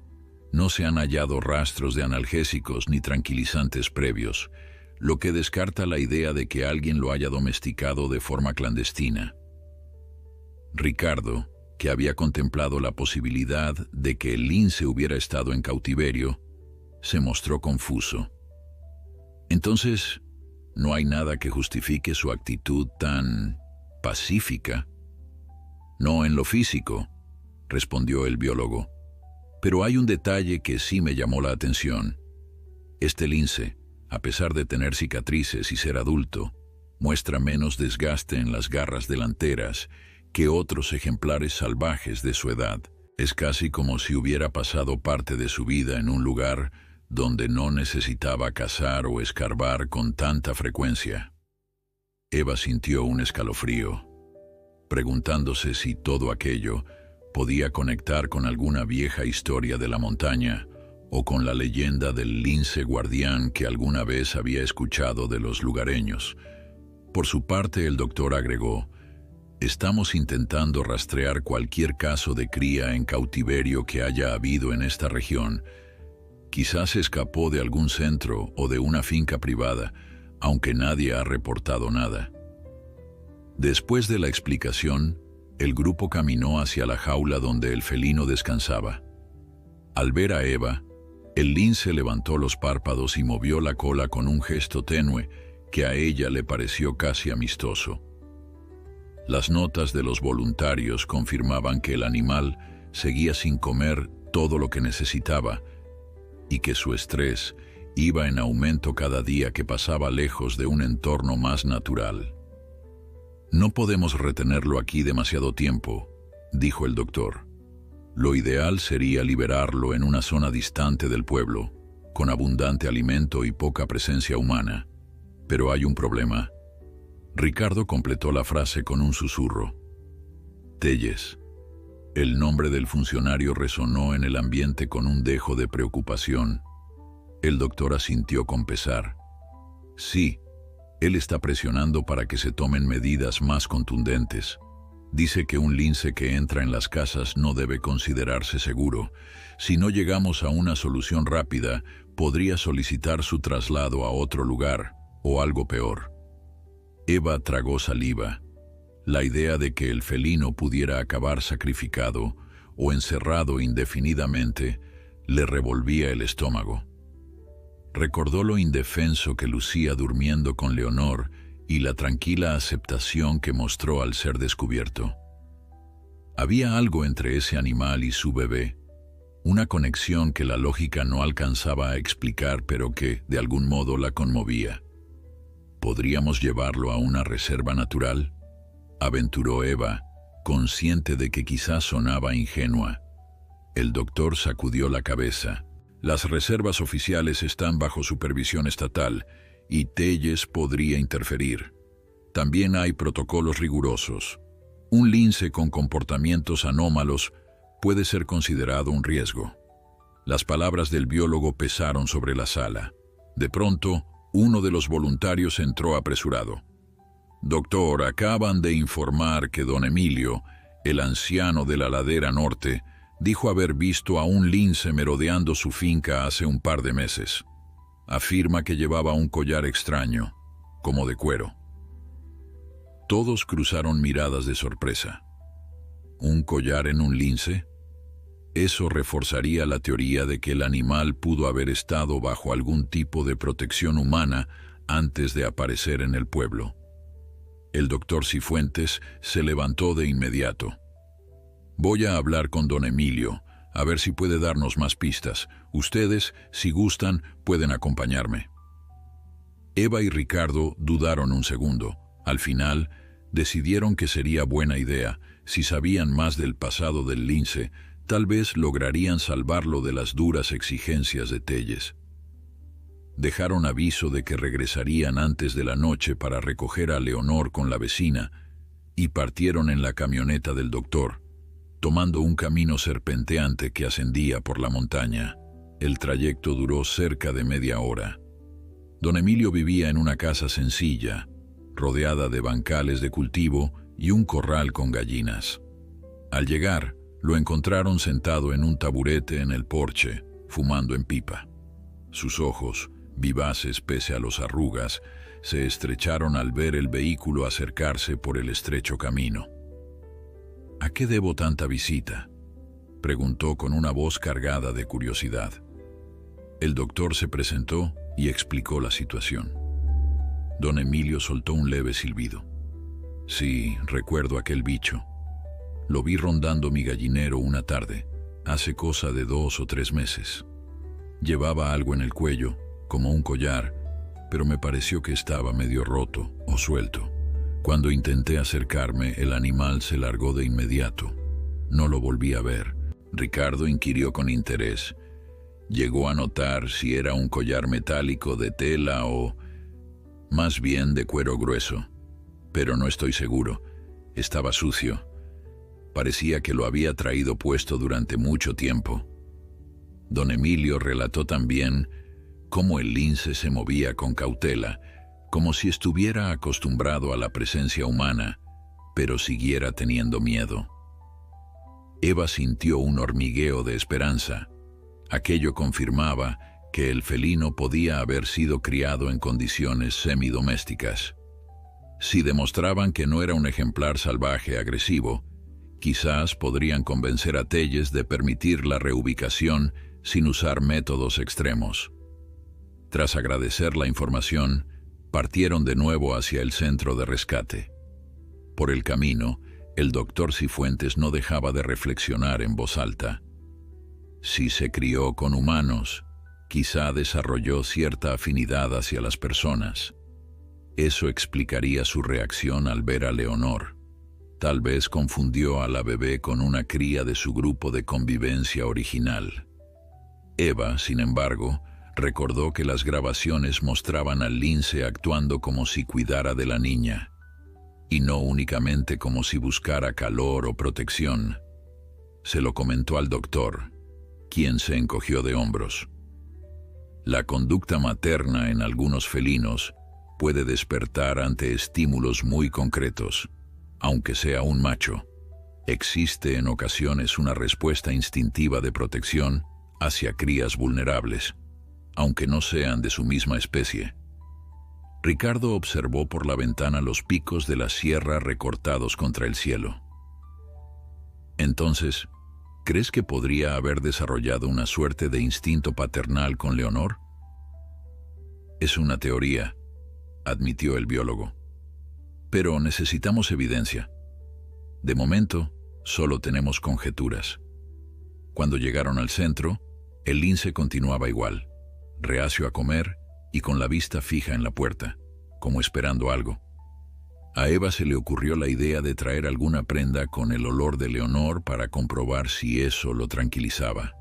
[SPEAKER 1] no se han hallado rastros de analgésicos ni tranquilizantes previos, lo que descarta la idea de que alguien lo haya domesticado de forma clandestina. Ricardo, que había contemplado la posibilidad de que el lince hubiera estado en cautiverio, se mostró confuso. Entonces, ¿no hay nada que justifique su actitud tan pacífica? No en lo físico, respondió el biólogo, pero hay un detalle que sí me llamó la atención. Este lince, a pesar de tener cicatrices y ser adulto, muestra menos desgaste en las garras delanteras que otros ejemplares salvajes de su edad. Es casi como si hubiera pasado parte de su vida en un lugar donde no necesitaba cazar o escarbar con tanta frecuencia. Eva sintió un escalofrío, preguntándose si todo aquello podía conectar con alguna vieja historia de la montaña o con la leyenda del lince guardián que alguna vez había escuchado de los lugareños. Por su parte, el doctor agregó: estamos intentando rastrear cualquier caso de cría en cautiverio que haya habido en esta región. Quizás escapó de algún centro o de una finca privada, aunque nadie ha reportado nada. Después de la explicación, el grupo caminó hacia la jaula donde el felino descansaba. Al ver a Eva, el lince levantó los párpados y movió la cola con un gesto tenue que a ella le pareció casi amistoso. Las notas de los voluntarios confirmaban que el animal seguía sin comer todo lo que necesitaba y que su estrés iba en aumento cada día que pasaba lejos de un entorno más natural. No podemos retenerlo aquí demasiado tiempo, dijo el doctor. Lo ideal sería liberarlo en una zona distante del pueblo, con abundante alimento y poca presencia humana. Pero hay un problema. Ricardo completó la frase con un susurro. Telles. El nombre del funcionario resonó en el ambiente con un dejo de preocupación. El doctor asintió con pesar. Sí, él está presionando para que se tomen medidas más contundentes. Dice que un lince que entra en las casas no debe considerarse seguro. Si no llegamos a una solución rápida, podría solicitar su traslado a otro lugar, o algo peor. Eva tragó saliva. La idea de que el felino pudiera acabar sacrificado o encerrado indefinidamente le revolvía el estómago. Recordó lo indefenso que lucía durmiendo con Leonor y la tranquila aceptación que mostró al ser descubierto. Había algo entre ese animal y su bebé, una conexión que la lógica no alcanzaba a explicar, pero que, de algún modo, la conmovía. ¿Podríamos llevarlo a una reserva natural?, aventuró Eva, consciente de que quizás sonaba ingenua. El doctor sacudió la cabeza. Las reservas oficiales están bajo supervisión estatal y Telles podría interferir. También hay protocolos rigurosos. Un lince con comportamientos anómalos puede ser considerado un riesgo. Las palabras del biólogo pesaron sobre la sala. De pronto, uno de los voluntarios entró apresurado. Doctor, acaban de informar que don Emilio, el anciano de la ladera norte, dijo haber visto a un lince merodeando su finca hace un par de meses. Afirma que llevaba un collar extraño, como de cuero. Todos cruzaron miradas de sorpresa. ¿Un collar en un lince? Eso reforzaría la teoría de que el animal pudo haber estado bajo algún tipo de protección humana antes de aparecer en el pueblo. El doctor Cifuentes se levantó de inmediato. Voy a hablar con don Emilio, a ver si puede darnos más pistas. Ustedes, si gustan, pueden acompañarme. Eva y Ricardo dudaron un segundo. Al final, decidieron que sería buena idea. Si sabían más del pasado del lince, tal vez lograrían salvarlo de las duras exigencias de Telles. Dejaron aviso de que regresarían antes de la noche para recoger a Leonor con la vecina y partieron en la camioneta del doctor, tomando un camino serpenteante que ascendía por la montaña. El trayecto duró cerca de media hora. Don Emilio vivía en una casa sencilla, rodeada de bancales de cultivo y un corral con gallinas. Al llegar, lo encontraron sentado en un taburete en el porche, fumando en pipa. Sus ojos, vivaces pese a las arrugas, se estrecharon al ver el vehículo acercarse por el estrecho camino. «¿A qué debo tanta visita?», preguntó con una voz cargada de curiosidad. El doctor se presentó y explicó la situación. Don Emilio soltó un leve silbido. «Sí, recuerdo aquel bicho. Lo vi rondando mi gallinero una tarde, hace cosa de 2 o 3 meses. Llevaba algo en el cuello, como un collar, pero me pareció que estaba medio roto o suelto. Cuando intenté acercarme, el animal se largó de inmediato. No lo volví a ver». Ricardo inquirió con interés. ¿Llegó a notar si era un collar metálico de tela o más bien de cuero grueso? Pero no estoy seguro. Estaba sucio. Parecía que lo había traído puesto durante mucho tiempo. Don Emilio relató también cómo el lince se movía con cautela, como si estuviera acostumbrado a la presencia humana, pero siguiera teniendo miedo. Eva sintió un hormigueo de esperanza. Aquello confirmaba que el felino podía haber sido criado en condiciones semidomésticas. Si demostraban que no era un ejemplar salvaje agresivo, quizás podrían convencer a Telles de permitir la reubicación sin usar métodos extremos. Tras agradecer la información, partieron de nuevo hacia el centro de rescate. Por el camino, el doctor Cifuentes no dejaba de reflexionar en voz alta. Si se crió con humanos, quizá desarrolló cierta afinidad hacia las personas. Eso explicaría su reacción al ver a Leonor. Tal vez confundió a la bebé con una cría de su grupo de convivencia original. Eva, sin embargo, recordó que las grabaciones mostraban al lince actuando como si cuidara de la niña, y no únicamente como si buscara calor o protección. Se lo comentó al doctor, quien se encogió de hombros. La conducta materna en algunos felinos puede despertar ante estímulos muy concretos, aunque sea un macho. Existe en ocasiones una respuesta instintiva de protección hacia crías vulnerables, aunque no sean de su misma especie. Ricardo observó por la ventana los picos de la sierra recortados contra el cielo. Entonces, ¿crees que podría haber desarrollado una suerte de instinto paternal con Leonor? Es una teoría, admitió el biólogo. Pero necesitamos evidencia. De momento, solo tenemos conjeturas. Cuando llegaron al centro, el lince continuaba igual, reacio a comer y con la vista fija en la puerta, como esperando algo. A Eva se le ocurrió la idea de traer alguna prenda con el olor de Leonor para comprobar si eso lo tranquilizaba.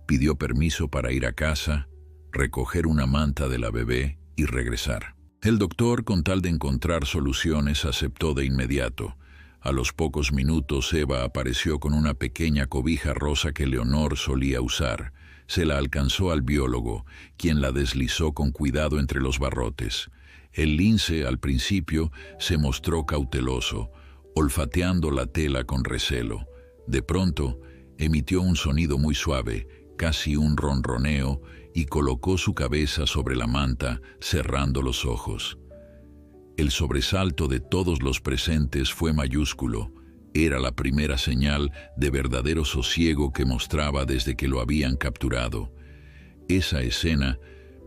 [SPEAKER 1] Pidió permiso para ir a casa, recoger una manta de la bebé y regresar. El doctor, con tal de encontrar soluciones, aceptó de inmediato. A los pocos minutos, Eva apareció con una pequeña cobija rosa que Leonor solía usar. Se la alcanzó al biólogo, quien la deslizó con cuidado entre los barrotes. El lince, al principio, se mostró cauteloso, olfateando la tela con recelo. De pronto, emitió un sonido muy suave, casi un ronroneo, y colocó su cabeza sobre la manta, cerrando los ojos. El sobresalto de todos los presentes fue mayúsculo. Era la primera señal de verdadero sosiego que mostraba desde que lo habían capturado. Esa escena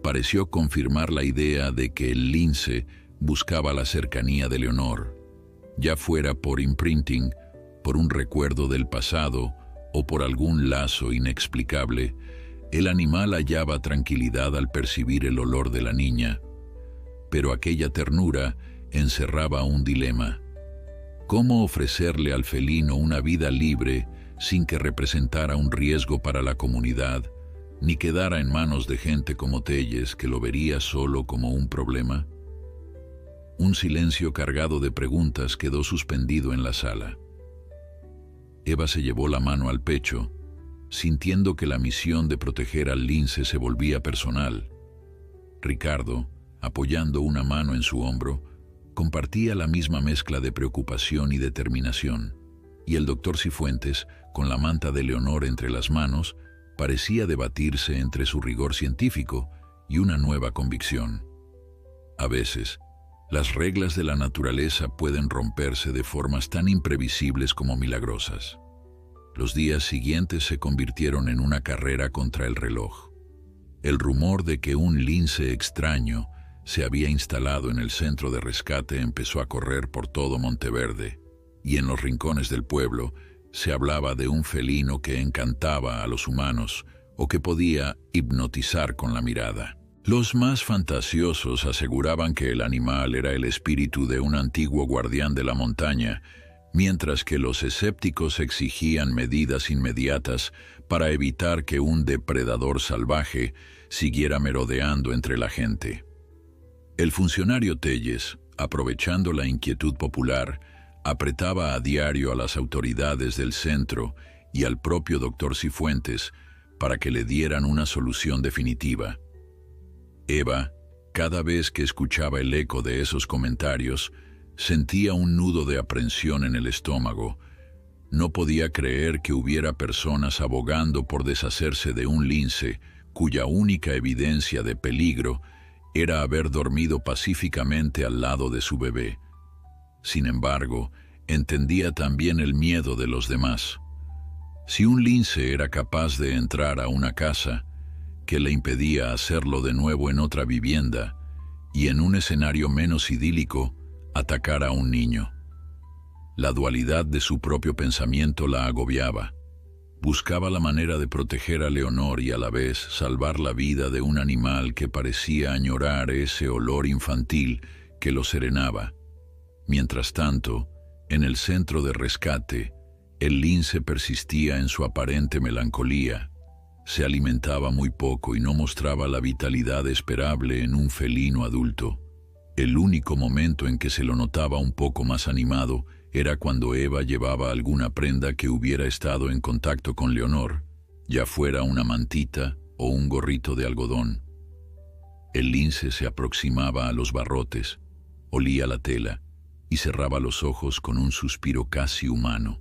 [SPEAKER 1] pareció confirmar la idea de que el lince buscaba la cercanía de Leonor, ya fuera por imprinting, por un recuerdo del pasado o por algún lazo inexplicable, el animal hallaba tranquilidad al percibir el olor de la niña. Pero aquella ternura encerraba un dilema. ¿Cómo ofrecerle al felino una vida libre sin que representara un riesgo para la comunidad, ni quedara en manos de gente como Telles, que lo vería solo como un problema? Un silencio cargado de preguntas quedó suspendido en la sala. Eva se llevó la mano al pecho, sintiendo que la misión de proteger al lince se volvía personal. Ricardo, apoyando una mano en su hombro, compartía la misma mezcla de preocupación y determinación, y el doctor Cifuentes, con la manta de Leonor entre las manos, parecía debatirse entre su rigor científico y una nueva convicción. A veces, las reglas de la naturaleza pueden romperse de formas tan imprevisibles como milagrosas. Los días siguientes se convirtieron en una carrera contra el reloj. El rumor de que un lince extraño se había instalado en el centro de rescate empezó a correr por todo Monteverde, y en los rincones del pueblo se hablaba de un felino que encantaba a los humanos o que podía hipnotizar con la mirada. Los más fantasiosos aseguraban que el animal era el espíritu de un antiguo guardián de la montaña, mientras que los escépticos exigían medidas inmediatas para evitar que un depredador salvaje siguiera merodeando entre la gente. El funcionario Telles, aprovechando la inquietud popular, apretaba a diario a las autoridades del centro y al propio doctor Cifuentes para que le dieran una solución definitiva. Eva, cada vez que escuchaba el eco de esos comentarios, sentía un nudo de aprensión en el estómago. No podía creer que hubiera personas abogando por deshacerse de un lince cuya única evidencia de peligro era haber dormido pacíficamente al lado de su bebé. Sin embargo, entendía también el miedo de los demás. Si un lince era capaz de entrar a una casa, ¿qué le impedía hacerlo de nuevo en otra vivienda y en un escenario menos idílico, atacar a un niño? La dualidad de su propio pensamiento la agobiaba. Buscaba la manera de proteger a Leonor y a la vez salvar la vida de un animal que parecía añorar ese olor infantil que lo serenaba. Mientras tanto, en el centro de rescate, el lince persistía en su aparente melancolía. Se alimentaba muy poco y no mostraba la vitalidad esperable en un felino adulto. El único momento en que se lo notaba un poco más animado era cuando Eva llevaba alguna prenda que hubiera estado en contacto con Leonor, ya fuera una mantita o un gorrito de algodón. El lince se aproximaba a los barrotes, olía la tela y cerraba los ojos con un suspiro casi humano.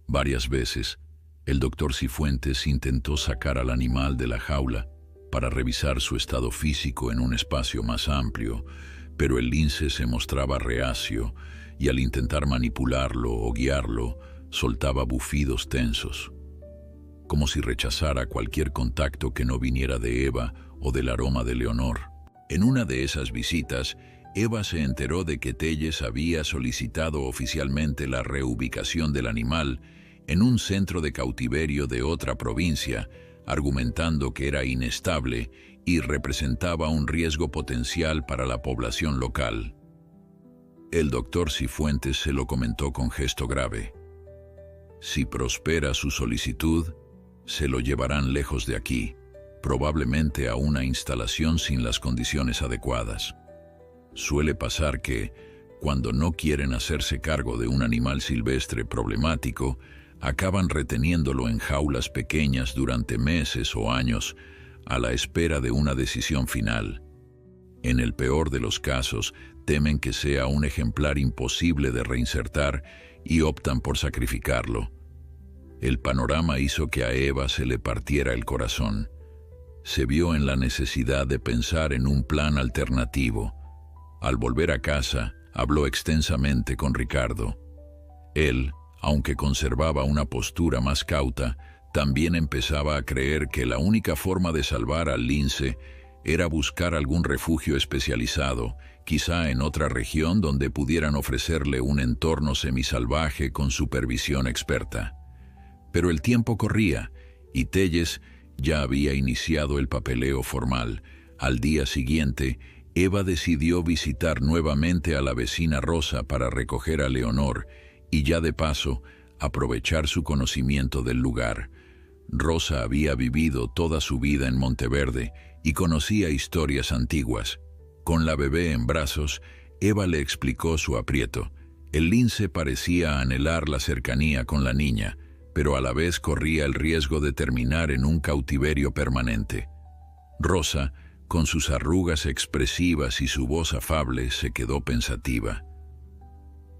[SPEAKER 1] Varias veces, el doctor Cifuentes intentó sacar al animal de la jaula para revisar su estado físico en un espacio más amplio, pero el lince se mostraba reacio y al intentar manipularlo o guiarlo, soltaba bufidos tensos, como si rechazara cualquier contacto que no viniera de Eva o del aroma de Leonor. En una de esas visitas, Eva se enteró de que Telles había solicitado oficialmente la reubicación del animal en un centro de cautiverio de otra provincia, argumentando que era inestable y representaba un riesgo potencial para la población local. El doctor Cifuentes se lo comentó con gesto grave. Si prospera su solicitud, se lo llevarán lejos de aquí, probablemente a una instalación sin las condiciones adecuadas. Suele pasar que, cuando no quieren hacerse cargo de un animal silvestre problemático, acaban reteniéndolo en jaulas pequeñas durante meses o años, a la espera de una decisión final. En el peor de los casos, temen que sea un ejemplar imposible de reinsertar y optan por sacrificarlo. El panorama hizo que a Eva se le partiera el corazón. Se vio en la necesidad de pensar en un plan alternativo. Al volver a casa, habló extensamente con Ricardo. Él, aunque conservaba una postura más cauta, también empezaba a creer que la única forma de salvar al lince era buscar algún refugio especializado, quizá en otra región donde pudieran ofrecerle un entorno semisalvaje con supervisión experta. Pero el tiempo corría, y Telles ya había iniciado el papeleo formal. Al día siguiente, Eva decidió visitar nuevamente a la vecina Rosa para recoger a Leonor y ya de paso aprovechar su conocimiento del lugar. Rosa había vivido toda su vida en Monteverde y conocía historias antiguas. Con la bebé en brazos, Eva le explicó su aprieto. El lince parecía anhelar la cercanía con la niña, pero a la vez corría el riesgo de terminar en un cautiverio permanente. Rosa, con sus arrugas expresivas y su voz afable, se quedó pensativa.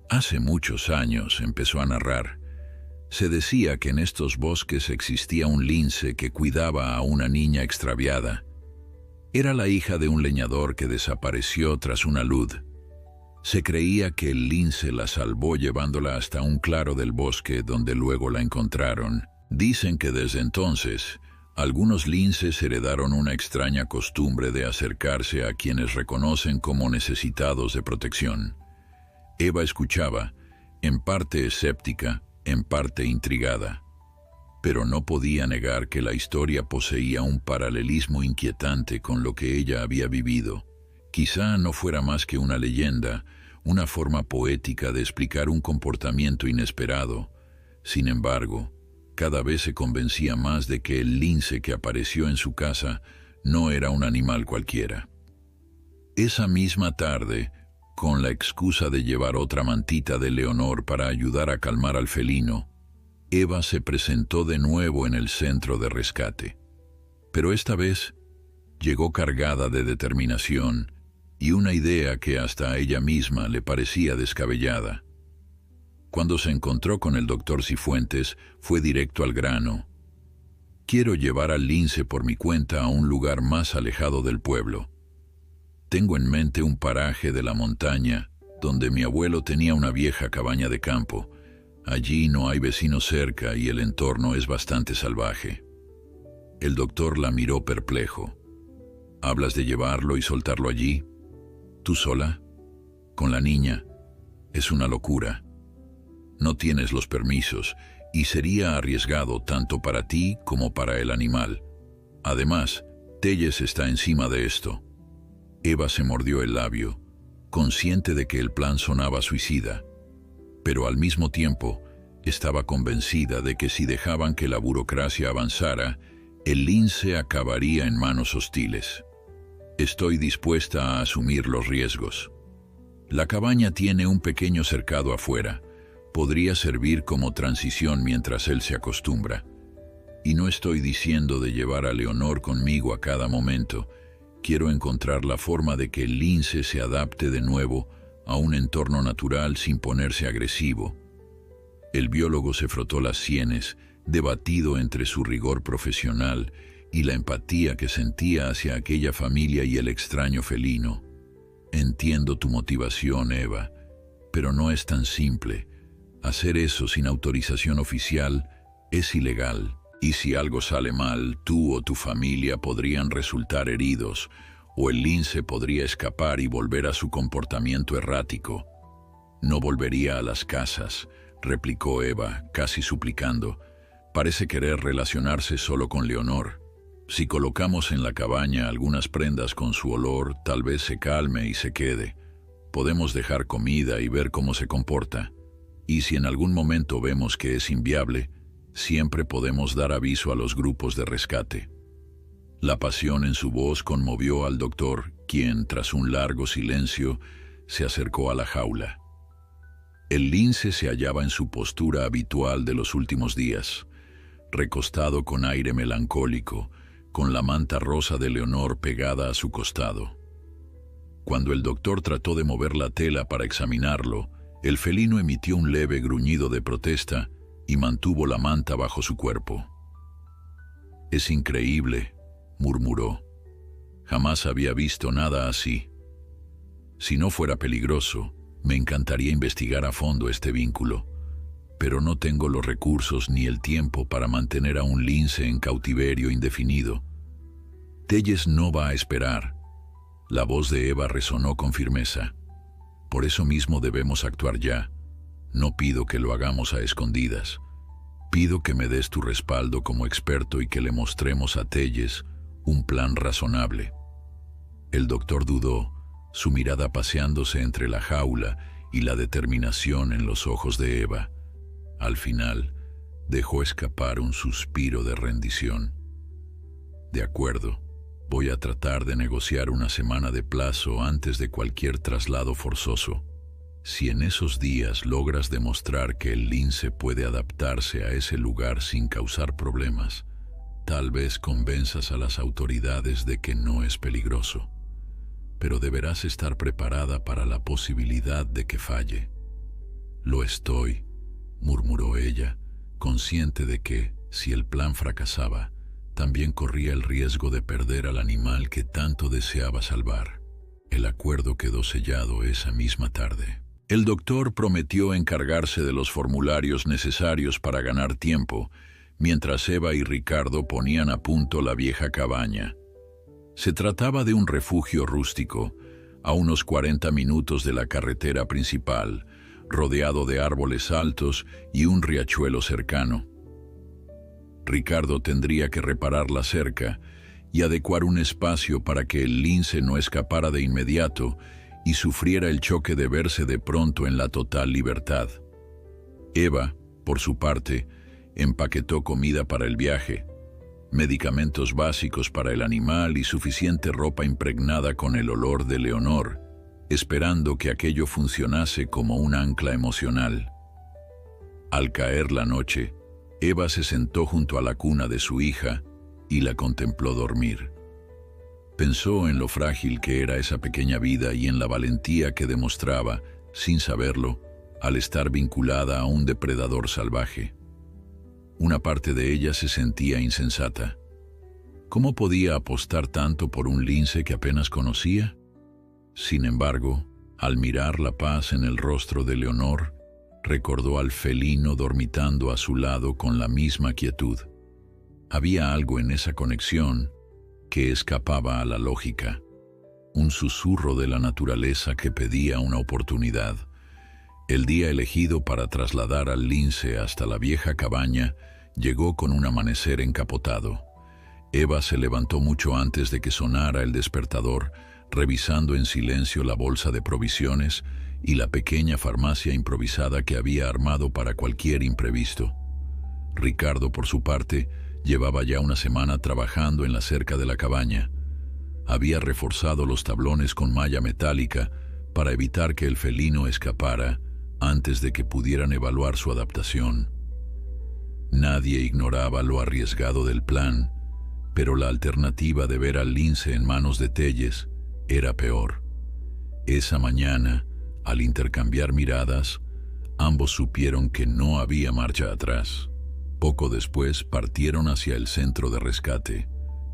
[SPEAKER 1] Hace muchos años, empezó a narrar, se decía que en estos bosques existía un lince que cuidaba a una niña extraviada. Era la hija de un leñador que desapareció tras una lud. Se creía que el lince la salvó llevándola hasta un claro del bosque donde luego la encontraron. Dicen que desde entonces, algunos linces heredaron una extraña costumbre de acercarse a quienes reconocen como necesitados de protección. Eva escuchaba, en parte escéptica, en parte intrigada, pero no podía negar que la historia poseía un paralelismo inquietante con lo que ella había vivido. Quizá no fuera más que una leyenda, una forma poética de explicar un comportamiento inesperado. Sin embargo, cada vez se convencía más de que el lince que apareció en su casa no era un animal cualquiera. Esa misma tarde, con la excusa de llevar otra mantita de Leonor para ayudar a calmar al felino, Eva se presentó de nuevo en el centro de rescate. Pero esta vez llegó cargada de determinación y una idea que hasta a ella misma le parecía descabellada. Cuando se encontró con el doctor Cifuentes, fue directo al grano. Quiero llevar al lince por mi cuenta a un lugar más alejado del pueblo. Tengo en mente un paraje de la montaña donde mi abuelo tenía una vieja cabaña de campo. Allí no hay vecinos cerca y el entorno es bastante salvaje. El doctor la miró perplejo. ¿Hablas de llevarlo y soltarlo allí? ¿Tú sola? ¿Con la niña? Es una locura. No tienes los permisos y sería arriesgado tanto para ti como para el animal. Además, Telles está encima de esto. Eva se mordió el labio, consciente de que el plan sonaba suicida, pero al mismo tiempo estaba convencida de que si dejaban que la burocracia avanzara, el lince acabaría en manos hostiles. Estoy dispuesta a asumir los riesgos. La cabaña tiene un pequeño cercado afuera. Podría servir como transición mientras él se acostumbra. Y no estoy diciendo de llevar a Leonor conmigo a cada momento. Quiero encontrar la forma de que el lince se adapte de nuevo a un entorno natural sin ponerse agresivo. El biólogo se frotó las sienes, debatido entre su rigor profesional y la empatía que sentía hacia aquella familia y el extraño felino. Entiendo tu motivación, Eva, pero no es tan simple. Hacer eso sin autorización oficial es ilegal. Y si algo sale mal, tú o tu familia podrían resultar heridos, o el lince podría escapar y volver a su comportamiento errático. No volvería a las casas, replicó Eva, casi suplicando. Parece querer relacionarse solo con Leonor. Si colocamos en la cabaña algunas prendas con su olor, tal vez se calme y se quede. Podemos dejar comida y ver cómo se comporta. Y si en algún momento vemos que es inviable, siempre podemos dar aviso a los grupos de rescate. La pasión en su voz conmovió al doctor, quien, tras un largo silencio, se acercó a la jaula. El lince se hallaba en su postura habitual de los últimos días, recostado con aire melancólico, con la manta rosa de Leonor pegada a su costado. Cuando el doctor trató de mover la tela para examinarlo, el felino emitió un leve gruñido de protesta y mantuvo la manta bajo su cuerpo. «Es increíble», murmuró. «Jamás había visto nada así. Si no fuera peligroso, me encantaría investigar a fondo este vínculo, pero no tengo los recursos ni el tiempo para mantener a un lince en cautiverio indefinido. Telles no va a esperar». La voz de Eva resonó con firmeza. «Por eso mismo debemos actuar ya. No pido que lo hagamos a escondidas, Pido que me des tu respaldo como experto y que le mostremos a Telles un plan razonable. El doctor dudó, su mirada paseándose entre la jaula y la determinación en los ojos de Eva. Al final, dejó escapar un suspiro de rendición. De acuerdo, voy a tratar de negociar una semana de plazo antes de cualquier traslado forzoso. Si en esos días logras demostrar que el lince puede adaptarse a ese lugar sin causar problemas, tal vez convenzas a las autoridades de que no es peligroso. Pero deberás estar preparada para la posibilidad de que falle. Lo estoy, murmuró ella, consciente de que, si el plan fracasaba, también corría el riesgo de perder al animal que tanto deseaba salvar. El acuerdo quedó sellado esa misma tarde. El doctor prometió encargarse de los formularios necesarios para ganar tiempo, mientras Eva y Ricardo ponían a punto la vieja cabaña. Se trataba de un refugio rústico, a unos 40 minutos de la carretera principal, rodeado de árboles altos y un riachuelo cercano. Ricardo tendría que reparar la cerca y adecuar un espacio para que el lince no escapara de inmediato y sufriera el choque de verse de pronto en la total libertad. Eva, por su parte, empaquetó comida para el viaje, medicamentos básicos para el animal y suficiente ropa impregnada con el olor de Leonor, esperando que aquello funcionase como un ancla emocional. Al caer la noche, Eva se sentó junto a la cuna de su hija y la contempló dormir. Pensó en lo frágil que era esa pequeña vida y en la valentía que demostraba, sin saberlo, al estar vinculada a un depredador salvaje. Una parte de ella se sentía insensata. ¿Cómo podía apostar tanto por un lince que apenas conocía? Sin embargo, al mirar la paz en el rostro de Leonor, recordó al felino dormitando a su lado con la misma quietud. Había algo en esa conexión que escapaba a la lógica, un susurro de la naturaleza que pedía una oportunidad. El día elegido para trasladar al lince hasta la vieja cabaña llegó con un amanecer encapotado. Eva se levantó mucho antes de que sonara el despertador, revisando en silencio la bolsa de provisiones y la pequeña farmacia improvisada que había armado para cualquier imprevisto. Ricardo, por su parte, llevaba ya una semana trabajando en la cerca de la cabaña. Había reforzado los tablones con malla metálica para evitar que el felino escapara antes de que pudieran evaluar su adaptación. Nadie ignoraba lo arriesgado del plan, pero la alternativa de ver al lince en manos de Telles era peor. Esa mañana, al intercambiar miradas, ambos supieron que no había marcha atrás. Poco después partieron hacia el centro de rescate.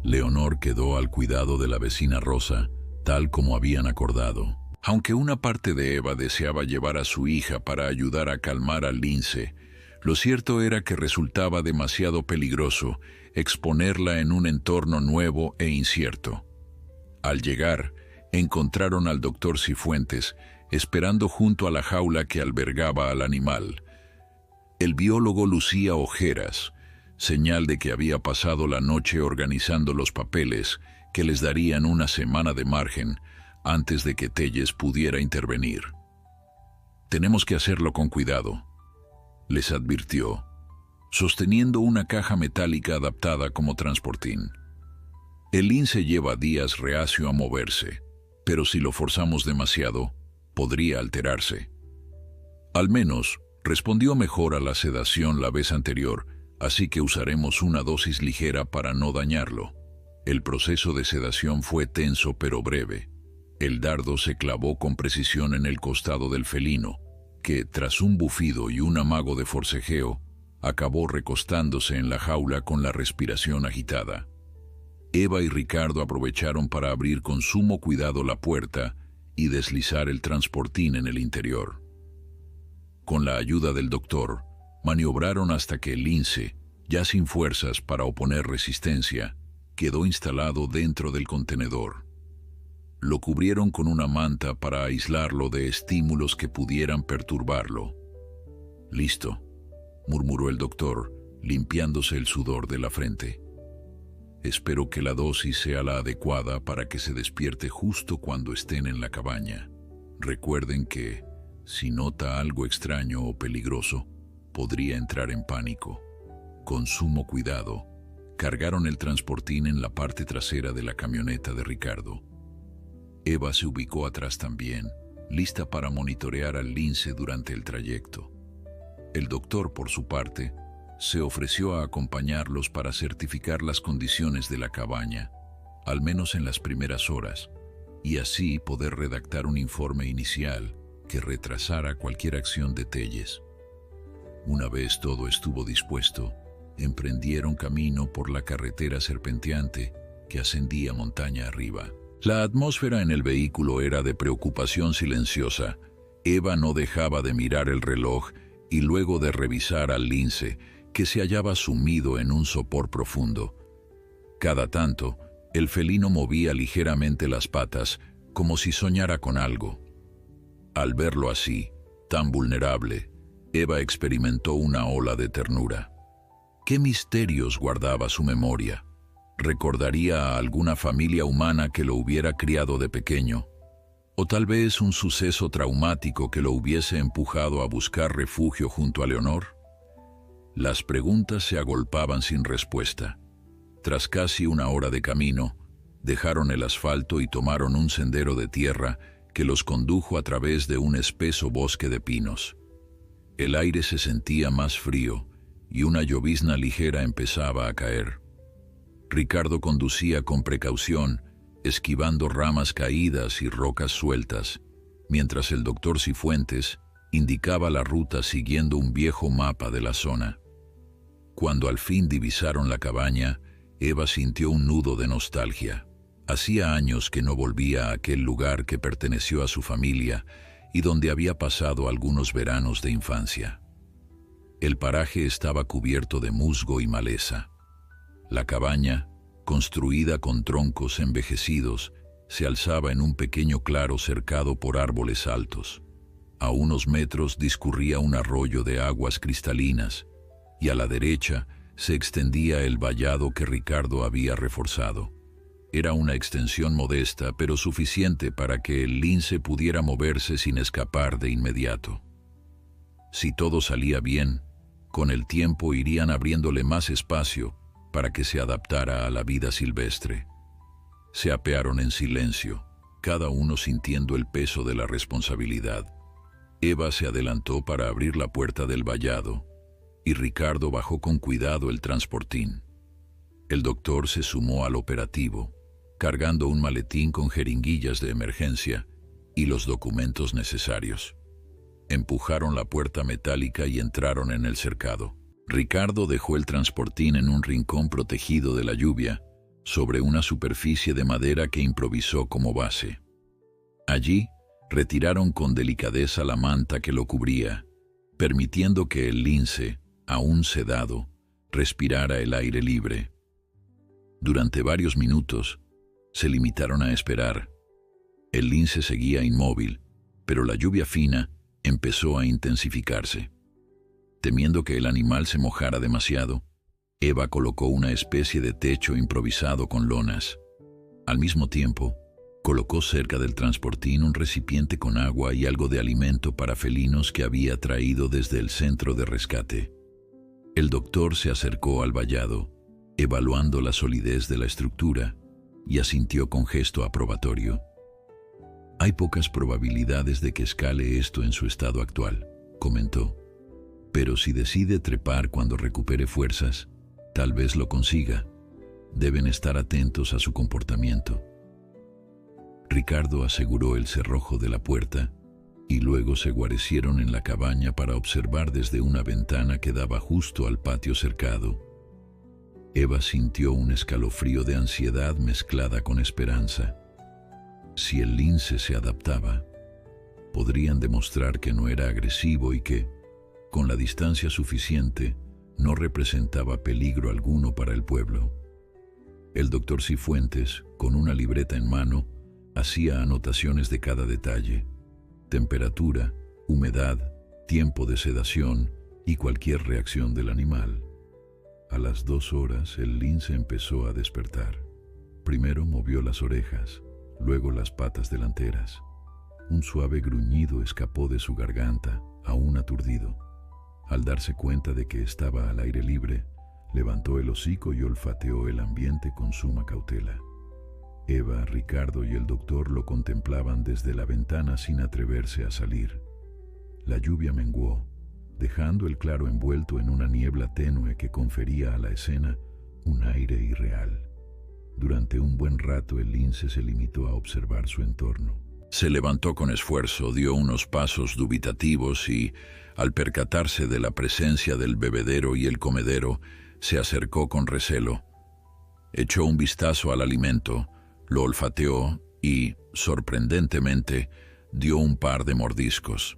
[SPEAKER 1] Leonor quedó al cuidado de la vecina Rosa, tal como habían acordado. Aunque una parte de Eva deseaba llevar a su hija para ayudar a calmar al lince, lo cierto era que resultaba demasiado peligroso exponerla en un entorno nuevo e incierto. Al llegar, encontraron al doctor Cifuentes esperando junto a la jaula que albergaba al animal. El biólogo lucía ojeras, señal de que había pasado la noche organizando los papeles que les darían una semana de margen antes de que Telles pudiera intervenir. «Tenemos que hacerlo con cuidado», les advirtió, sosteniendo una caja metálica adaptada como transportín. «El lince lleva días reacio a moverse, pero si lo forzamos demasiado, podría alterarse». «Al menos», respondió mejor a la sedación la vez anterior, así que usaremos una dosis ligera para no dañarlo. El proceso de sedación fue tenso pero breve. El dardo se clavó con precisión en el costado del felino, que, tras un bufido y un amago de forcejeo, acabó recostándose en la jaula con la respiración agitada. Eva y Ricardo aprovecharon para abrir con sumo cuidado la puerta y deslizar el transportín en el interior. Con la ayuda del doctor, maniobraron hasta que el lince, ya sin fuerzas para oponer resistencia, quedó instalado dentro del contenedor. Lo cubrieron con una manta para aislarlo de estímulos que pudieran perturbarlo. «Listo», murmuró el doctor, limpiándose el sudor de la frente. Espero que la dosis sea la adecuada para que se despierte justo cuando estén en la cabaña. Recuerden que, si nota algo extraño o peligroso, podría entrar en pánico. Con sumo cuidado, cargaron el transportín en la parte trasera de la camioneta de Ricardo. Eva se ubicó atrás también, lista para monitorear al lince durante el trayecto. El doctor, por su parte, se ofreció a acompañarlos para certificar las condiciones de la cabaña, al menos en las primeras horas, y así poder redactar un informe inicial que retrasara cualquier acción de Telles. Una vez todo estuvo dispuesto, emprendieron camino por la carretera serpenteante que ascendía montaña arriba. La atmósfera en el vehículo era de preocupación silenciosa. Eva no dejaba de mirar el reloj y luego de revisar al lince, que se hallaba sumido en un sopor profundo. Cada tanto, el felino movía ligeramente las patas, como si soñara con algo. Al verlo así, tan vulnerable, Eva experimentó una ola de ternura. ¿Qué misterios guardaba su memoria? ¿Recordaría a alguna familia humana que lo hubiera criado de pequeño? ¿O tal vez un suceso traumático que lo hubiese empujado a buscar refugio junto a Leonor? Las preguntas se agolpaban sin respuesta. Tras casi una hora de camino, dejaron el asfalto y tomaron un sendero de tierra que los condujo a través de un espeso bosque de pinos. El aire se sentía más frío y una llovizna ligera empezaba a caer. Ricardo conducía con precaución, esquivando ramas caídas y rocas sueltas, mientras el doctor Cifuentes indicaba la ruta siguiendo un viejo mapa de la zona. Cuando al fin divisaron la cabaña, Eva sintió un nudo de nostalgia. Hacía años que no volvía a aquel lugar que perteneció a su familia y donde había pasado algunos veranos de infancia. El paraje estaba cubierto de musgo y maleza. La cabaña, construida con troncos envejecidos, se alzaba en un pequeño claro cercado por árboles altos. A unos metros discurría un arroyo de aguas cristalinas, y a la derecha se extendía el vallado que Ricardo había reforzado. Era una extensión modesta, pero suficiente para que el lince pudiera moverse sin escapar de inmediato. Si todo salía bien, con el tiempo irían abriéndole más espacio para que se adaptara a la vida silvestre. Se apearon en silencio, cada uno sintiendo el peso de la responsabilidad. Eva se adelantó para abrir la puerta del vallado, y Ricardo bajó con cuidado el transportín. El doctor se sumó al operativo, cargando un maletín con jeringuillas de emergencia y los documentos necesarios. Empujaron la puerta metálica y entraron en el cercado. Ricardo dejó el transportín en un rincón protegido de la lluvia, sobre una superficie de madera que improvisó como base. Allí, retiraron con delicadeza la manta que lo cubría, permitiendo que el lince, aún sedado, respirara el aire libre. Durante varios minutos, se limitaron a esperar. El lince seguía inmóvil, pero la lluvia fina empezó a intensificarse. Temiendo que el animal se mojara demasiado, Eva colocó una especie de techo improvisado con lonas. Al mismo tiempo, colocó cerca del transportín un recipiente con agua y algo de alimento para felinos que había traído desde el centro de rescate. El doctor se acercó al vallado, evaluando la solidez de la estructura, y asintió con gesto aprobatorio. Hay pocas probabilidades de que escale esto en su estado actual, comentó. Pero si decide trepar cuando recupere fuerzas, tal vez lo consiga. Deben estar atentos a su comportamiento. Ricardo aseguró el cerrojo de la puerta y luego se guarecieron en la cabaña para observar desde una ventana que daba justo al patio cercado. Eva sintió un escalofrío de ansiedad mezclada con esperanza. Si el lince se adaptaba, podrían demostrar que no era agresivo y que, con la distancia suficiente, no representaba peligro alguno para el pueblo. El doctor Cifuentes, con una libreta en mano, hacía anotaciones de cada detalle: temperatura, humedad, tiempo de sedación y cualquier reacción del animal. A las 2 horas el lince empezó a despertar. Primero movió las orejas, luego las patas delanteras. Un suave gruñido escapó de su garganta, aún aturdido. Al darse cuenta de que estaba al aire libre, levantó el hocico y olfateó el ambiente con suma cautela. Eva, Ricardo y el doctor lo contemplaban desde la ventana sin atreverse a salir. La lluvia menguó, dejando el claro envuelto en una niebla tenue que confería a la escena un aire irreal. Durante un buen rato el lince se limitó a observar su entorno. Se levantó con esfuerzo, dio unos pasos dubitativos y, al percatarse de la presencia del bebedero y el comedero, se acercó con recelo. Echó un vistazo al alimento, lo olfateó y, sorprendentemente, dio un par de mordiscos.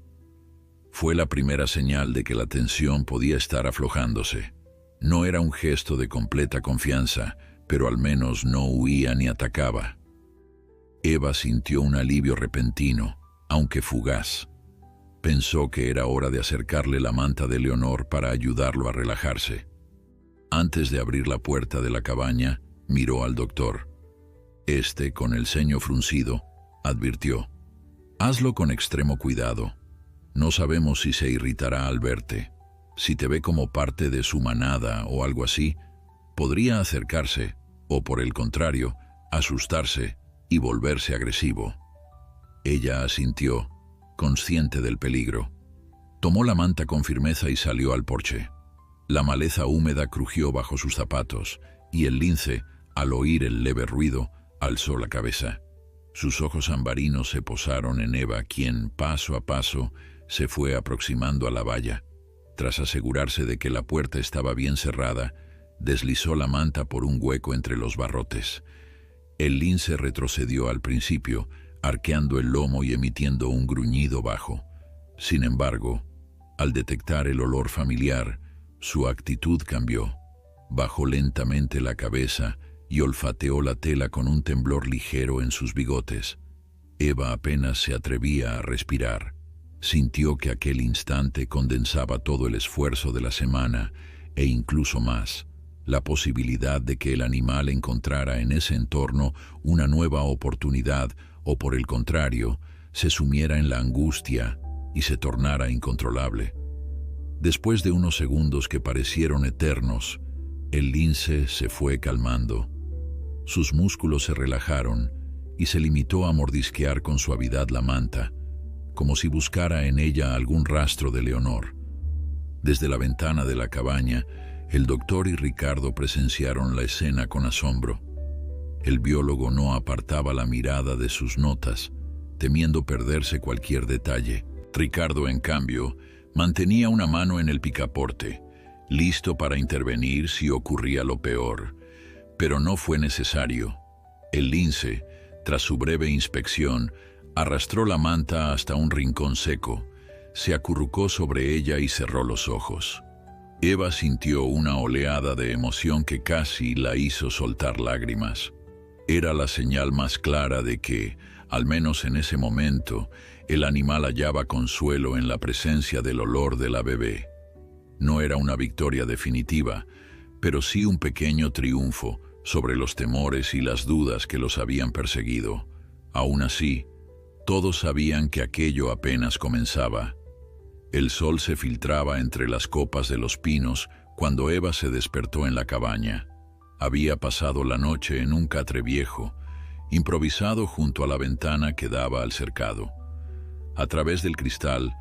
[SPEAKER 1] Fue la primera señal de que la tensión podía estar aflojándose. No era un gesto de completa confianza, pero al menos no huía ni atacaba. Eva sintió un alivio repentino, aunque fugaz. Pensó que era hora de acercarle la manta de Leonor para ayudarlo a relajarse. Antes de abrir la puerta de la cabaña, miró al doctor. Este, con el ceño fruncido, advirtió: «Hazlo con extremo cuidado. No sabemos si se irritará al verte. Si te ve como parte de su manada o algo así, podría acercarse, o por el contrario, asustarse y volverse agresivo». Ella asintió, consciente del peligro. Tomó la manta con firmeza y salió al porche. La maleza húmeda crujió bajo sus zapatos, y el lince, al oír el leve ruido, alzó la cabeza. Sus ojos ambarinos se posaron en Eva, quien, paso a paso, se fue aproximando a la valla. Tras asegurarse de que la puerta estaba bien cerrada, deslizó la manta por un hueco entre los barrotes. El lince retrocedió al principio, arqueando el lomo y emitiendo un gruñido bajo. Sin embargo, al detectar el olor familiar, su actitud cambió. Bajó lentamente la cabeza y olfateó la tela con un temblor ligero en sus bigotes. Eva apenas se atrevía a respirar. Sintió que aquel instante condensaba todo el esfuerzo de la semana e incluso más, la posibilidad de que el animal encontrara en ese entorno una nueva oportunidad o, por el contrario, se sumiera en la angustia y se tornara incontrolable. Después de unos segundos que parecieron eternos, el lince se fue calmando. Sus músculos se relajaron y se limitó a mordisquear con suavidad la manta, como si buscara en ella algún rastro de Leonor. Desde la ventana de la cabaña, el doctor y Ricardo presenciaron la escena con asombro. El biólogo no apartaba la mirada de sus notas, temiendo perderse cualquier detalle. Ricardo, en cambio, mantenía una mano en el picaporte, listo para intervenir si ocurría lo peor. Pero no fue necesario. El lince, tras su breve inspección, arrastró la manta hasta un rincón seco, se acurrucó sobre ella y cerró los ojos. Eva sintió una oleada de emoción que casi la hizo soltar lágrimas. Era la señal más clara de que, al menos en ese momento, el animal hallaba consuelo en la presencia del olor de la bebé. No era una victoria definitiva, pero sí un pequeño triunfo sobre los temores y las dudas que los habían perseguido. Aún así, todos sabían que aquello apenas comenzaba. El sol se filtraba entre las copas de los pinos cuando Eva se despertó en la cabaña. Había pasado la noche en un catre viejo, improvisado junto a la ventana que daba al cercado. A través del cristal,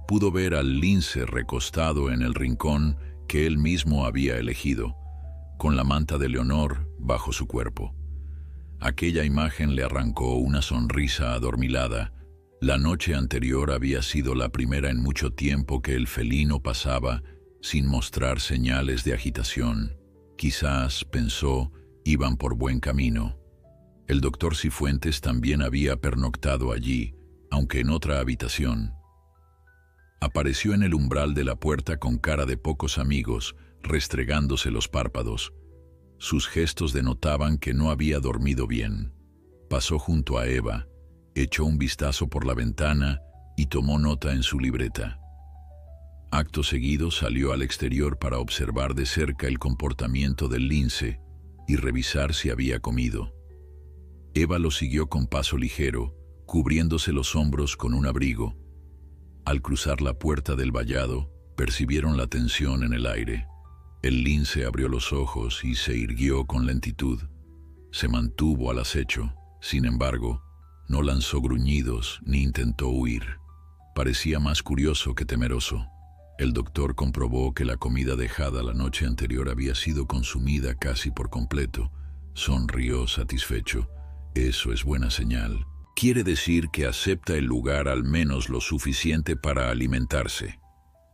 [SPEAKER 1] pudo ver al lince recostado en el rincón que él mismo había elegido, con la manta de Leonor bajo su cuerpo. Aquella imagen le arrancó una sonrisa adormilada. La noche anterior había sido la primera en mucho tiempo que el felino pasaba sin mostrar señales de agitación. Quizás, pensó, iban por buen camino. El doctor Cifuentes también había pernoctado allí, aunque en otra habitación. Apareció en el umbral de la puerta con cara de pocos amigos, restregándose los párpados. Sus gestos denotaban que no había dormido bien. Pasó junto a Eva, echó un vistazo por la ventana y tomó nota en su libreta. Acto seguido salió al exterior para observar de cerca el comportamiento del lince y revisar si había comido. Eva lo siguió con paso ligero, cubriéndose los hombros con un abrigo. Al cruzar la puerta del vallado, percibieron la tensión en el aire. El lince abrió los ojos y se irguió con lentitud. Se mantuvo al acecho. Sin embargo, no lanzó gruñidos ni intentó huir. Parecía más curioso que temeroso. El doctor comprobó que la comida dejada la noche anterior había sido consumida casi por completo. Sonrió satisfecho. Eso es buena señal. Quiere decir que acepta el lugar al menos lo suficiente para alimentarse.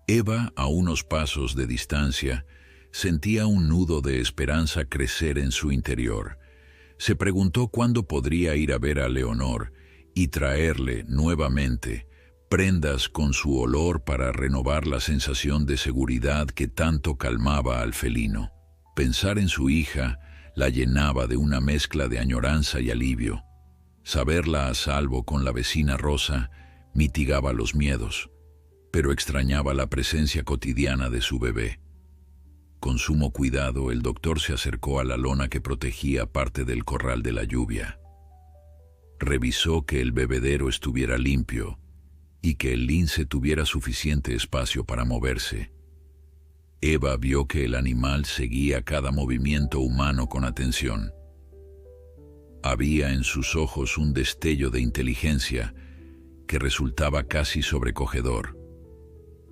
[SPEAKER 1] Eva, a unos pasos de distancia, sentía un nudo de esperanza crecer en su interior. Se preguntó cuándo podría ir a ver a Leonor y traerle nuevamente prendas con su olor para renovar la sensación de seguridad que tanto calmaba al felino. Pensar en su hija la llenaba de una mezcla de añoranza y alivio. Saberla a salvo con la vecina Rosa mitigaba los miedos, pero extrañaba la presencia cotidiana de su bebé. Con sumo cuidado, el doctor se acercó a la lona que protegía parte del corral de la lluvia. Revisó que el bebedero estuviera limpio y que el lince tuviera suficiente espacio para moverse. Eva vio que el animal seguía cada movimiento humano con atención. Había en sus ojos un destello de inteligencia que resultaba casi sobrecogedor.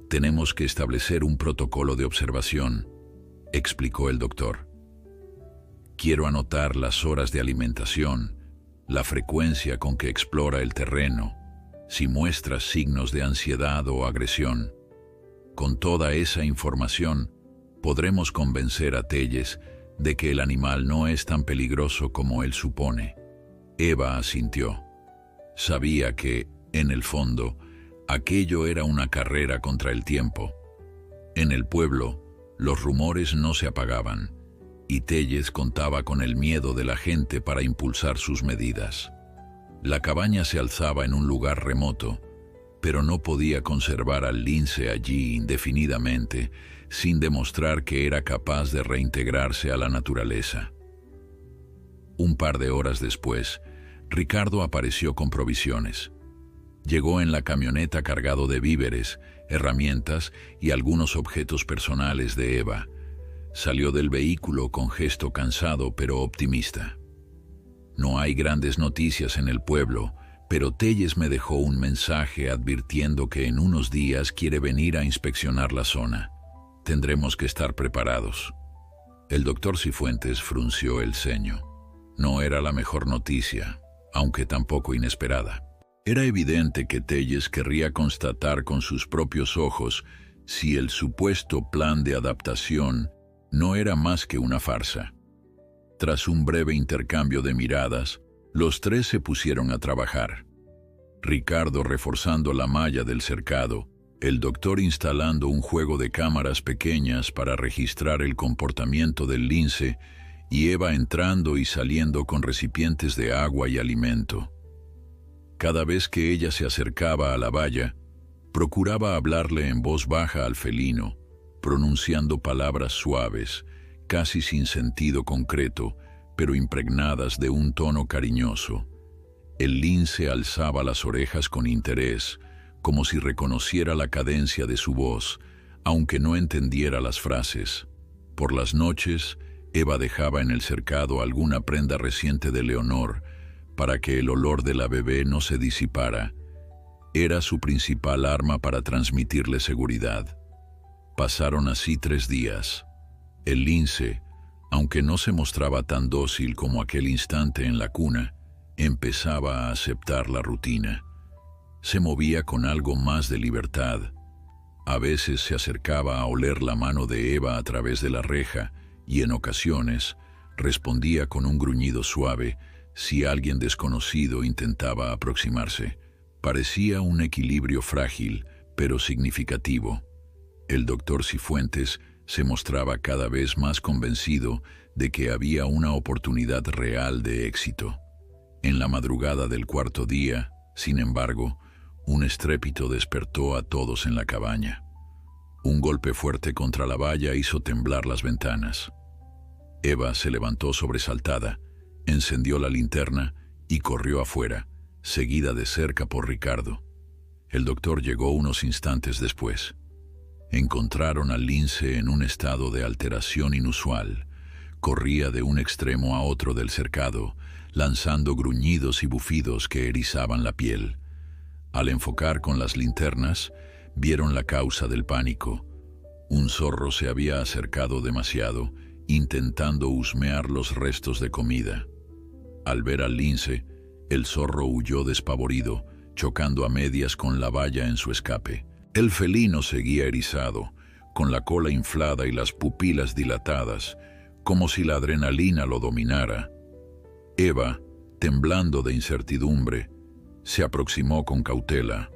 [SPEAKER 1] «Tenemos que establecer un protocolo de observación», explicó el doctor. «Quiero anotar las horas de alimentación, la frecuencia con que explora el terreno, si muestra signos de ansiedad o agresión. Con toda esa información, podremos convencer a Telles de que el animal no es tan peligroso como él supone». Eva asintió. Sabía que, en el fondo, aquello era una carrera contra el tiempo. En el pueblo, los rumores no se apagaban, y Telles contaba con el miedo de la gente para impulsar sus medidas. La cabaña se alzaba en un lugar remoto, pero no podía conservar al lince allí indefinidamente sin demostrar que era capaz de reintegrarse a la naturaleza. Un par de horas después, Ricardo apareció con provisiones. Llegó en la camioneta cargado de víveres, herramientas y algunos objetos personales de Eva. Salió del vehículo con gesto cansado pero optimista. «No hay grandes noticias en el pueblo, pero Telles me dejó un mensaje advirtiendo que en unos días quiere venir a inspeccionar la zona. Tendremos que estar preparados». El doctor Cifuentes frunció el ceño. No era la mejor noticia, aunque tampoco inesperada. Era evidente que Telles querría constatar con sus propios ojos si el supuesto plan de adaptación no era más que una farsa. Tras un breve intercambio de miradas, los tres se pusieron a trabajar. Ricardo reforzando la malla del cercado, el doctor instalando un juego de cámaras pequeñas para registrar el comportamiento del lince y Eva entrando y saliendo con recipientes de agua y alimento. Cada vez que ella se acercaba a la valla, procuraba hablarle en voz baja al felino, pronunciando palabras suaves, casi sin sentido concreto, pero impregnadas de un tono cariñoso. El lince alzaba las orejas con interés, como si reconociera la cadencia de su voz, aunque no entendiera las frases. Por las noches, Eva dejaba en el cercado alguna prenda reciente de Leonor, para que el olor de la bebé no se disipara. Era su principal arma para transmitirle seguridad. Pasaron así 3 días. El lince, aunque no se mostraba tan dócil como aquel instante en la cuna, empezaba a aceptar la rutina. Se movía con algo más de libertad. A veces se acercaba a oler la mano de Eva a través de la reja y en ocasiones respondía con un gruñido suave si alguien desconocido intentaba aproximarse. Parecía un equilibrio frágil, pero significativo. El doctor Cifuentes se mostraba cada vez más convencido de que había una oportunidad real de éxito. En la madrugada del 4.º día, sin embargo, un estrépito despertó a todos en la cabaña. Un golpe fuerte contra la valla hizo temblar las ventanas. Eva se levantó sobresaltada, encendió la linterna y corrió afuera, seguida de cerca por Ricardo. El doctor llegó unos instantes después. Encontraron al lince en un estado de alteración inusual. Corría de un extremo a otro del cercado, lanzando gruñidos y bufidos que erizaban la piel. Al enfocar con las linternas, vieron la causa del pánico. Un zorro se había acercado demasiado, intentando husmear los restos de comida. Al ver al lince, el zorro huyó despavorido, chocando a medias con la valla en su escape. El felino seguía erizado, con la cola inflada y las pupilas dilatadas, como si la adrenalina lo dominara. Eva, temblando de incertidumbre, se aproximó con cautela.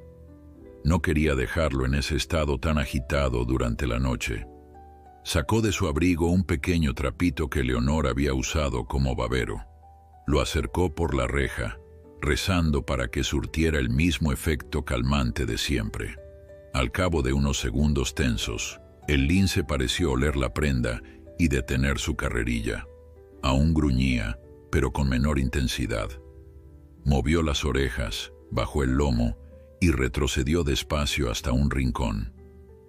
[SPEAKER 1] No quería dejarlo en ese estado tan agitado durante la noche. Sacó de su abrigo un pequeño trapito que Leonor había usado como babero. Lo acercó por la reja, rezando para que surtiera el mismo efecto calmante de siempre. Al cabo de unos segundos tensos, el lince pareció oler la prenda y detener su carrerilla. Aún gruñía, pero con menor intensidad. Movió las orejas, bajó el lomo y retrocedió despacio hasta un rincón.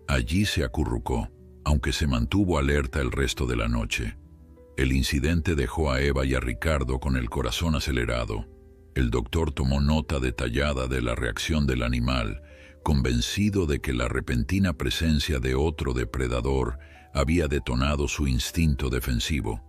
[SPEAKER 1] Allí se acurrucó, aunque se mantuvo alerta el resto de la noche. El incidente dejó a Eva y a Ricardo con el corazón acelerado. El doctor tomó nota detallada de la reacción del animal, convencido de que la repentina presencia de otro depredador había detonado su instinto defensivo,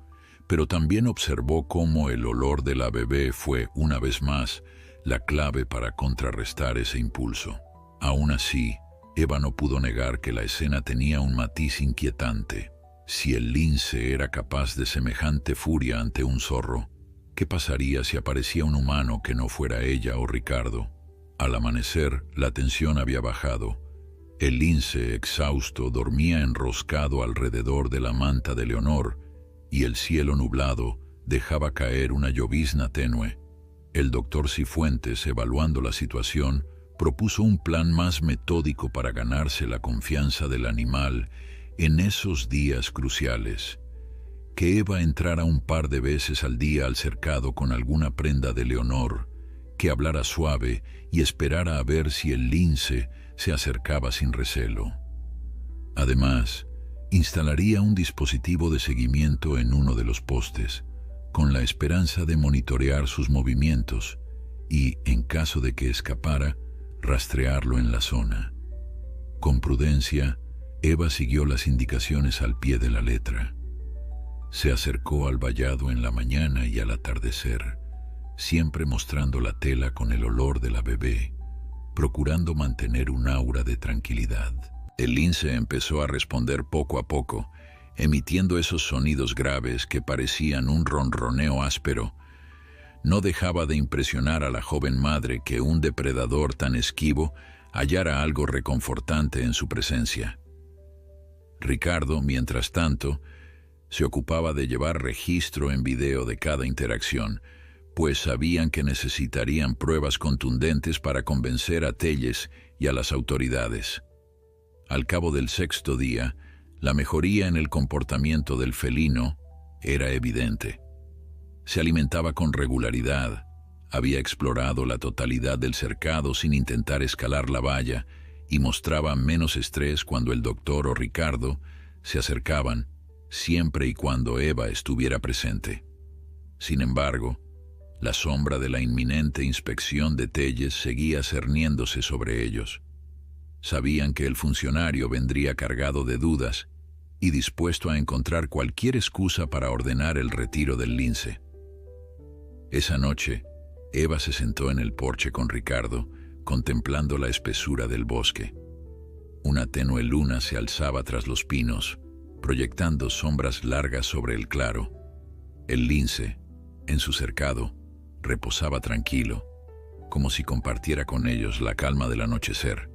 [SPEAKER 1] pero también observó cómo el olor de la bebé fue, una vez más, la clave para contrarrestar ese impulso. Aún así, Eva no pudo negar que la escena tenía un matiz inquietante. Si el lince era capaz de semejante furia ante un zorro, ¿qué pasaría si aparecía un humano que no fuera ella o Ricardo? Al amanecer, la tensión había bajado. El lince, exhausto, dormía enroscado alrededor de la manta de Leonor, y el cielo nublado dejaba caer una llovizna tenue. El doctor Cifuentes, evaluando la situación, propuso un plan más metódico para ganarse la confianza del animal en esos días cruciales. Que Eva entrara un par de veces al día al cercado con alguna prenda de Leonor, que hablara suave y esperara a ver si el lince se acercaba sin recelo. Además, instalaría un dispositivo de seguimiento en uno de los postes, con la esperanza de monitorear sus movimientos y, en caso de que escapara, rastrearlo en la zona. Con prudencia, Eva siguió las indicaciones al pie de la letra. Se acercó al vallado en la mañana y al atardecer, siempre mostrando la tela con el olor de la bebé, procurando mantener un aura de tranquilidad. El lince empezó a responder poco a poco, emitiendo esos sonidos graves que parecían un ronroneo áspero. No dejaba de impresionar a la joven madre que un depredador tan esquivo hallara algo reconfortante en su presencia. Ricardo, mientras tanto, se ocupaba de llevar registro en video de cada interacción, pues sabían que necesitarían pruebas contundentes para convencer a Telles y a las autoridades. Al cabo del sexto día, la mejoría en el comportamiento del felino era evidente. Se alimentaba con regularidad, había explorado la totalidad del cercado sin intentar escalar la valla y mostraba menos estrés cuando el doctor o Ricardo se acercaban, siempre y cuando Eva estuviera presente. Sin embargo, la sombra de la inminente inspección de Telles seguía cerniéndose sobre ellos. Sabían que el funcionario vendría cargado de dudas y dispuesto a encontrar cualquier excusa para ordenar el retiro del lince. Esa noche, Eva se sentó en el porche con Ricardo, contemplando la espesura del bosque. Una tenue luna se alzaba tras los pinos, proyectando sombras largas sobre el claro. El lince, en su cercado, reposaba tranquilo, como si compartiera con ellos la calma del anochecer.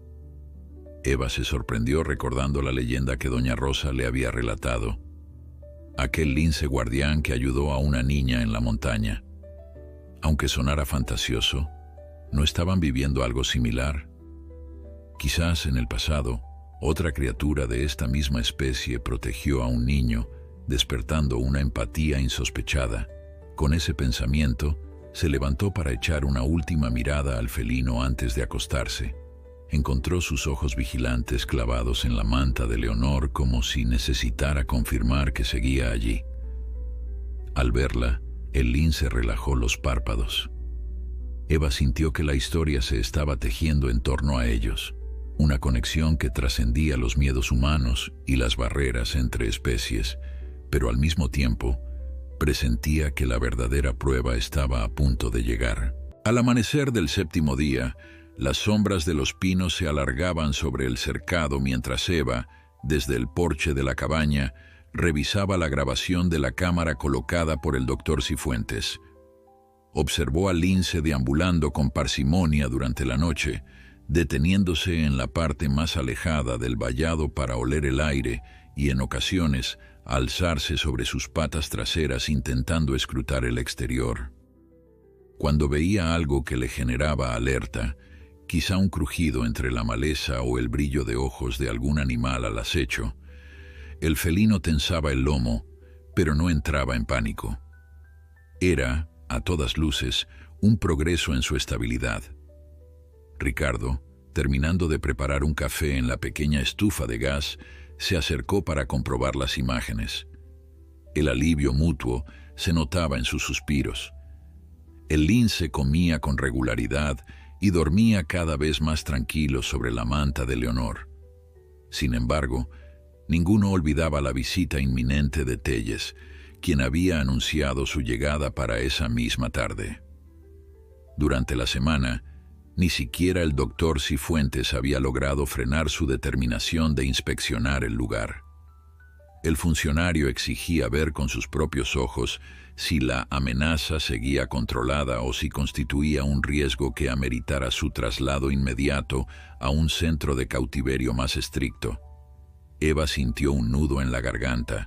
[SPEAKER 1] Eva se sorprendió recordando la leyenda que doña Rosa le había relatado. Aquel lince guardián que ayudó a una niña en la montaña. Aunque sonara fantasioso, ¿no estaban viviendo algo similar? Quizás en el pasado, Otra criatura de esta misma especie protegió a un niño, despertando una empatía insospechada. Con ese pensamiento, se levantó para echar una última mirada al felino antes de acostarse. Encontró sus ojos vigilantes clavados en la manta de Leonor como si necesitara confirmar que seguía allí. Al verla, el lince relajó los párpados. Eva sintió que la historia se estaba tejiendo en torno a ellos, una conexión que trascendía los miedos humanos y las barreras entre especies, pero al mismo tiempo presentía que la verdadera prueba estaba a punto de llegar. Al amanecer del séptimo día, las sombras de los pinos se alargaban sobre el cercado mientras Eva, desde el porche de la cabaña, revisaba la grabación de la cámara colocada por el doctor Cifuentes. Observó al lince deambulando con parsimonia durante la noche, deteniéndose en la parte más alejada del vallado para oler el aire y, en ocasiones, alzarse sobre sus patas traseras intentando escrutar el exterior. Cuando veía algo que le generaba alerta, quizá un crujido entre la maleza o el brillo de ojos de algún animal al acecho, el felino tensaba el lomo, pero no entraba en pánico. Era, a todas luces, un progreso en su estabilidad. Ricardo, terminando de preparar un café en la pequeña estufa de gas, se acercó para comprobar las imágenes. El alivio mutuo se notaba en sus suspiros. El lince comía con regularidad y dormía cada vez más tranquilo sobre la manta de Leonor. Sin embargo, ninguno olvidaba la visita inminente de Telles, quien había anunciado su llegada para esa misma tarde. Durante la semana, ni siquiera el doctor Cifuentes había logrado frenar su determinación de inspeccionar el lugar. El funcionario exigía ver con sus propios ojos si la amenaza seguía controlada o si constituía un riesgo que ameritara su traslado inmediato a un centro de cautiverio más estricto. Eva sintió un nudo en la garganta.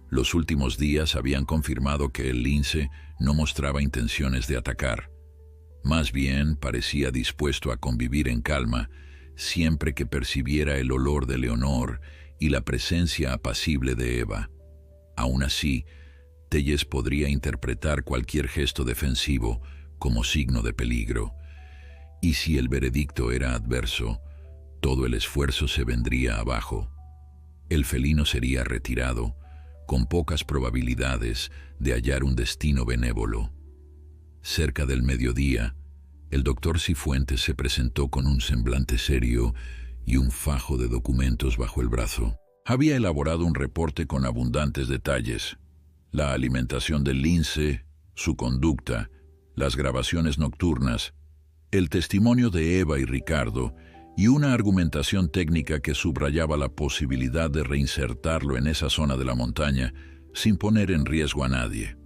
[SPEAKER 1] Los últimos días habían confirmado que el lince no mostraba intenciones de atacar. Más bien parecía dispuesto a convivir en calma, siempre que percibiera el olor de Leonor y la presencia apacible de Eva. Aún así, Telles podría interpretar cualquier gesto defensivo como signo de peligro, y si el veredicto era adverso, todo el esfuerzo se vendría abajo. El felino sería retirado, con pocas probabilidades de hallar un destino benévolo. Cerca del mediodía, el doctor Cifuentes se presentó con un semblante serio y un fajo de documentos bajo el brazo. Había elaborado un reporte con abundantes detalles: la alimentación del lince, su conducta, las grabaciones nocturnas, el testimonio de Eva y Ricardo y una argumentación técnica que subrayaba la posibilidad de reinsertarlo en esa zona de la montaña sin poner en riesgo a nadie.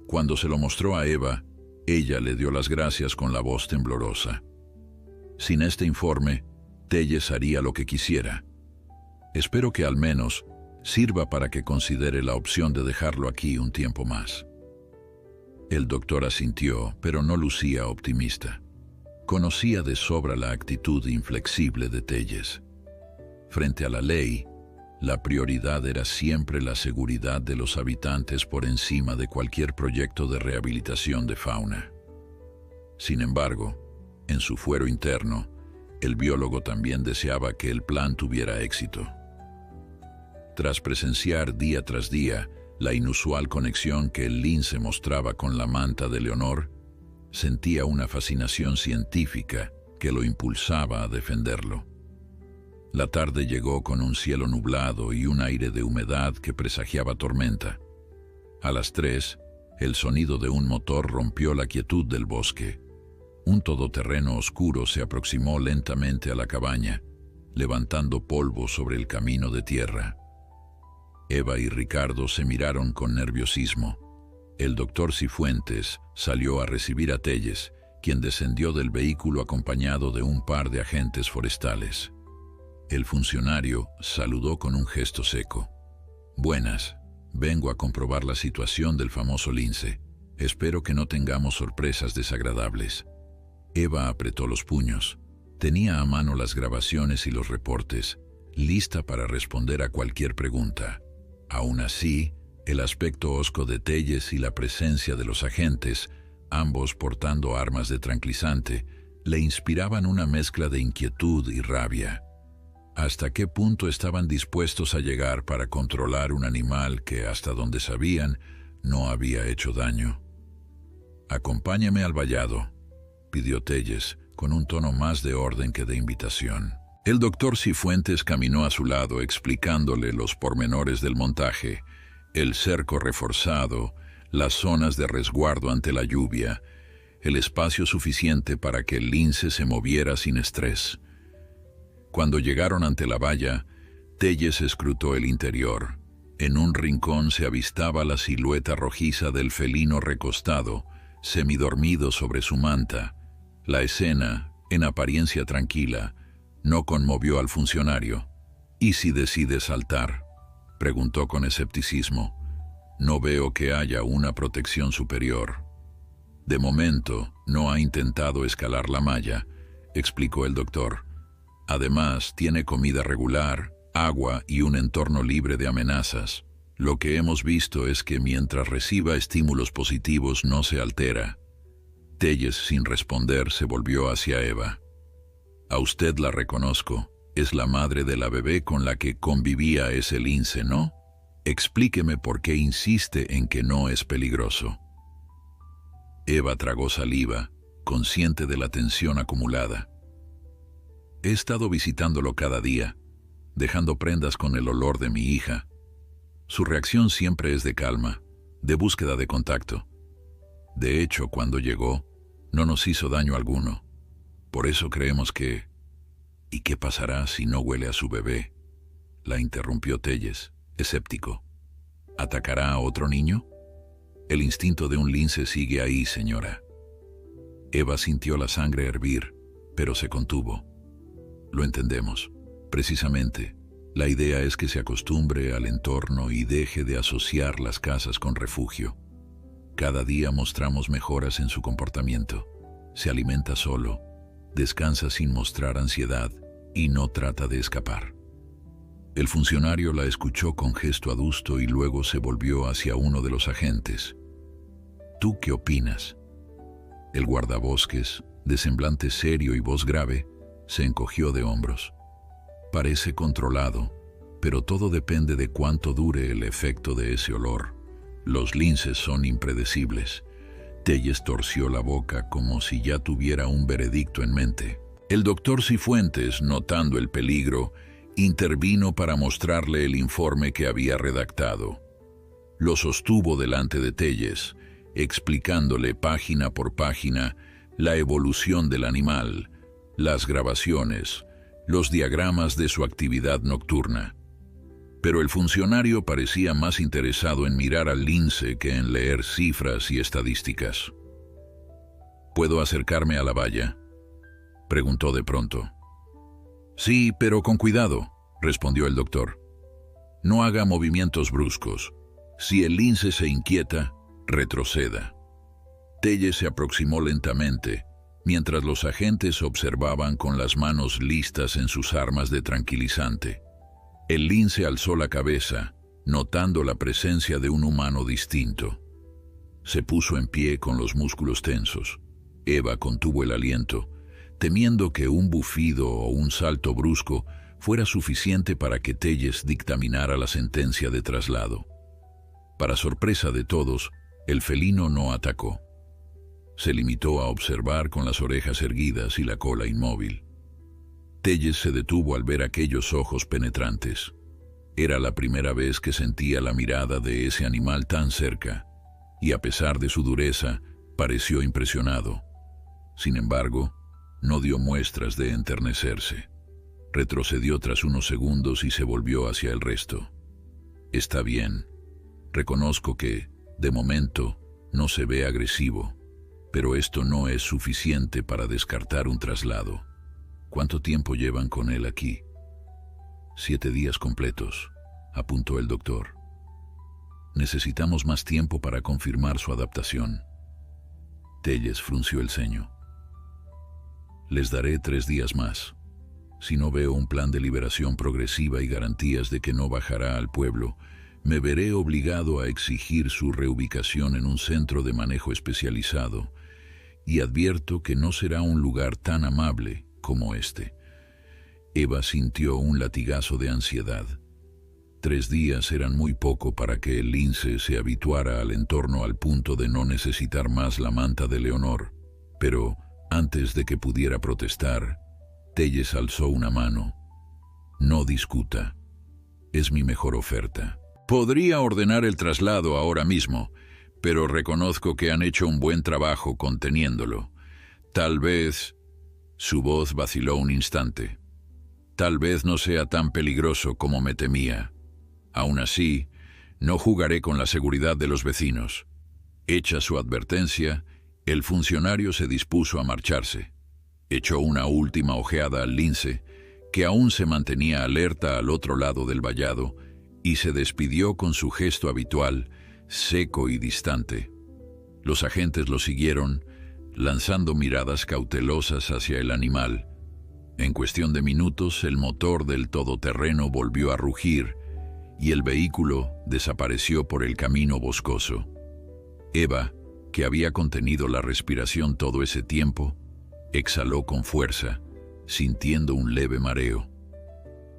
[SPEAKER 1] Cuando se lo mostró a Eva, ella le dio las gracias con la voz temblorosa. Sin este informe, Telles haría lo que quisiera. Espero que al menos sirva para que considere la opción de dejarlo aquí un tiempo más. El doctor asintió, pero no lucía optimista. Conocía de sobra la actitud inflexible de Telles. Frente a la ley, la prioridad era siempre la seguridad de los habitantes por encima de cualquier proyecto de rehabilitación de fauna. Sin embargo, en su fuero interno, el biólogo también deseaba que el plan tuviera éxito. Tras presenciar día tras día la inusual conexión que el lince mostraba con la manta de Leonor, sentía una fascinación científica que lo impulsaba a defenderlo. La tarde llegó con un cielo nublado y un aire de humedad que presagiaba tormenta. A las 3, el sonido de un motor rompió la quietud del bosque. Un todoterreno oscuro se aproximó lentamente a la cabaña, levantando polvo sobre el camino de tierra. Eva y Ricardo se miraron con nerviosismo. El doctor Cifuentes salió a recibir a Telles, quien descendió del vehículo acompañado de un par de agentes forestales. El funcionario saludó con un gesto seco. «Buenas, vengo a comprobar la situación del famoso lince. Espero que no tengamos sorpresas desagradables». Eva apretó los puños. Tenía a mano las grabaciones y los reportes, lista para responder a cualquier pregunta. Aún así, el aspecto hosco de Telles y la presencia de los agentes, ambos portando armas de tranquilizante, le inspiraban una mezcla de inquietud y rabia. ¿Hasta qué punto estaban dispuestos a llegar para controlar un animal que, hasta donde sabían, no había hecho daño? «Acompáñame al vallado», pidió Telles, con un tono más de orden que de invitación. El doctor Cifuentes caminó a su lado explicándole los pormenores del montaje, el cerco reforzado, las zonas de resguardo ante la lluvia, el espacio suficiente para que el lince se moviera sin estrés. Cuando llegaron ante la valla, Telles escrutó el interior. En un rincón se avistaba la silueta rojiza del felino recostado, semidormido sobre su manta. La escena, en apariencia tranquila, no conmovió al funcionario. «¿Y si decide saltar?», preguntó con escepticismo. «No veo que haya una protección superior». «De momento, no ha intentado escalar la malla», explicó el doctor. «Además, tiene comida regular, agua y un entorno libre de amenazas. Lo que hemos visto es que mientras reciba estímulos positivos no se altera». Telles, sin responder, se volvió hacia Eva. «A usted la reconozco. Es la madre de la bebé con la que convivía ese lince, ¿no? Explíqueme por qué insiste en que no es peligroso». Eva tragó saliva, consciente de la tensión acumulada. «He estado visitándolo cada día, dejando prendas con el olor de mi hija. Su reacción siempre es de calma, de búsqueda de contacto. De hecho, cuando llegó, no nos hizo daño alguno. Por eso creemos que... ¿Y qué pasará si no huele a su bebé?», la interrumpió Telles, escéptico. «¿Atacará a otro niño? El instinto de un lince sigue ahí, señora». Eva sintió la sangre hervir, pero se contuvo. «Lo entendemos. Precisamente, la idea es que se acostumbre al entorno y deje de asociar las casas con refugio. Cada día mostramos mejoras en su comportamiento. Se alimenta solo, descansa sin mostrar ansiedad y no trata de escapar». El funcionario la escuchó con gesto adusto y luego se volvió hacia uno de los agentes. «¿Tú qué opinas?». El guardabosques, de semblante serio y voz grave, se encogió de hombros. «Parece controlado, pero todo depende de cuánto dure el efecto de ese olor. Los linces son impredecibles». Telles torció la boca como si ya tuviera un veredicto en mente. El doctor Cifuentes, notando el peligro, intervino para mostrarle el informe que había redactado. Lo sostuvo delante de Telles, explicándole página por página la evolución del animal, las grabaciones, los diagramas de su actividad nocturna. Pero el funcionario parecía más interesado en mirar al lince que en leer cifras y estadísticas. «¿Puedo acercarme a la valla?», preguntó de pronto. «Sí, pero con cuidado», respondió el doctor. «No haga movimientos bruscos. Si el lince se inquieta, retroceda». Telles se aproximó lentamente, mientras los agentes observaban con las manos listas en sus armas de tranquilizante. El lince alzó la cabeza, notando la presencia de un humano distinto. Se puso en pie con los músculos tensos. Eva contuvo el aliento, temiendo que un bufido o un salto brusco fuera suficiente para que Telles dictaminara la sentencia de traslado. Para sorpresa de todos, el felino no atacó. Se limitó a observar con las orejas erguidas y la cola inmóvil. Telles se detuvo al ver aquellos ojos penetrantes. Era la primera vez que sentía la mirada de ese animal tan cerca, y a pesar de su dureza, pareció impresionado. Sin embargo, no dio muestras de enternecerse. Retrocedió tras unos segundos y se volvió hacia el resto. «Está bien. Reconozco que, de momento, no se ve agresivo, pero esto no es suficiente para descartar un traslado. ¿Cuánto tiempo llevan con él aquí?» 7 días completos, apuntó el doctor. «Necesitamos más tiempo para confirmar su adaptación». Telles frunció el ceño. Les daré 3 días más. Si no veo un plan de liberación progresiva y garantías de que no bajará al pueblo, me veré obligado a exigir su reubicación en un centro de manejo especializado, y advierto que no será un lugar tan amable como este. Eva sintió un latigazo de ansiedad. 3 días eran muy poco para que el lince se habituara al entorno al punto de no necesitar más la manta de Leonor. Pero, antes de que pudiera protestar, Telles alzó una mano. No discuta. Es mi mejor oferta. Podría ordenar el traslado ahora mismo, pero reconozco que han hecho un buen trabajo conteniéndolo. Tal vez... Su voz vaciló un instante. Tal vez no sea tan peligroso como me temía. Aún así, no jugaré con la seguridad de los vecinos. Hecha su advertencia, el funcionario se dispuso a marcharse. Echó una última ojeada al lince, que aún se mantenía alerta al otro lado del vallado, y se despidió con su gesto habitual, seco y distante. Los agentes lo siguieron, lanzando miradas cautelosas hacia el animal. En cuestión de minutos, el motor del todoterreno volvió a rugir, y el vehículo desapareció por el camino boscoso. Eva, que había contenido la respiración todo ese tiempo, exhaló con fuerza, sintiendo un leve mareo.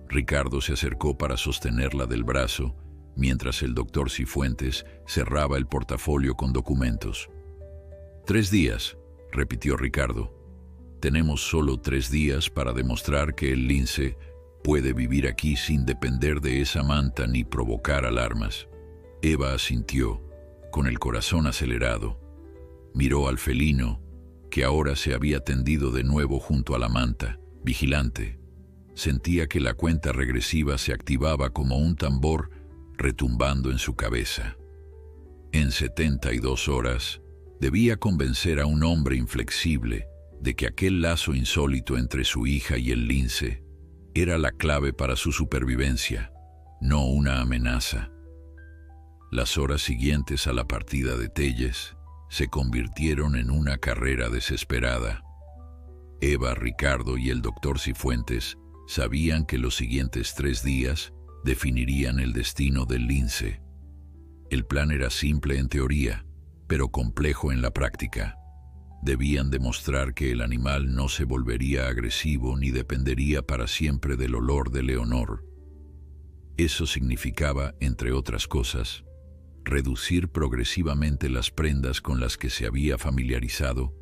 [SPEAKER 1] Ricardo se acercó para sostenerla del brazo, mientras el doctor Cifuentes cerraba el portafolio con documentos. 3 días, repitió Ricardo. Tenemos solo 3 días para demostrar que el lince puede vivir aquí sin depender de esa manta ni provocar alarmas. Eva asintió, con el corazón acelerado. Miró al felino, que ahora se había tendido de nuevo junto a la manta, vigilante. Sentía que la cuenta regresiva se activaba como un tambor retumbando en su cabeza. En 72 horas, debía convencer a un hombre inflexible de que aquel lazo insólito entre su hija y el lince era la clave para su supervivencia, no una amenaza. Las horas siguientes a la partida de Telles se convirtieron en una carrera desesperada. Eva, Ricardo y el doctor Cifuentes sabían que los siguientes 3 días definirían el destino del lince. El plan era simple en teoría, pero complejo en la práctica. Debían demostrar que el animal no se volvería agresivo ni dependería para siempre del olor de Leonor. Eso significaba, entre otras cosas, reducir progresivamente las prendas con las que se había familiarizado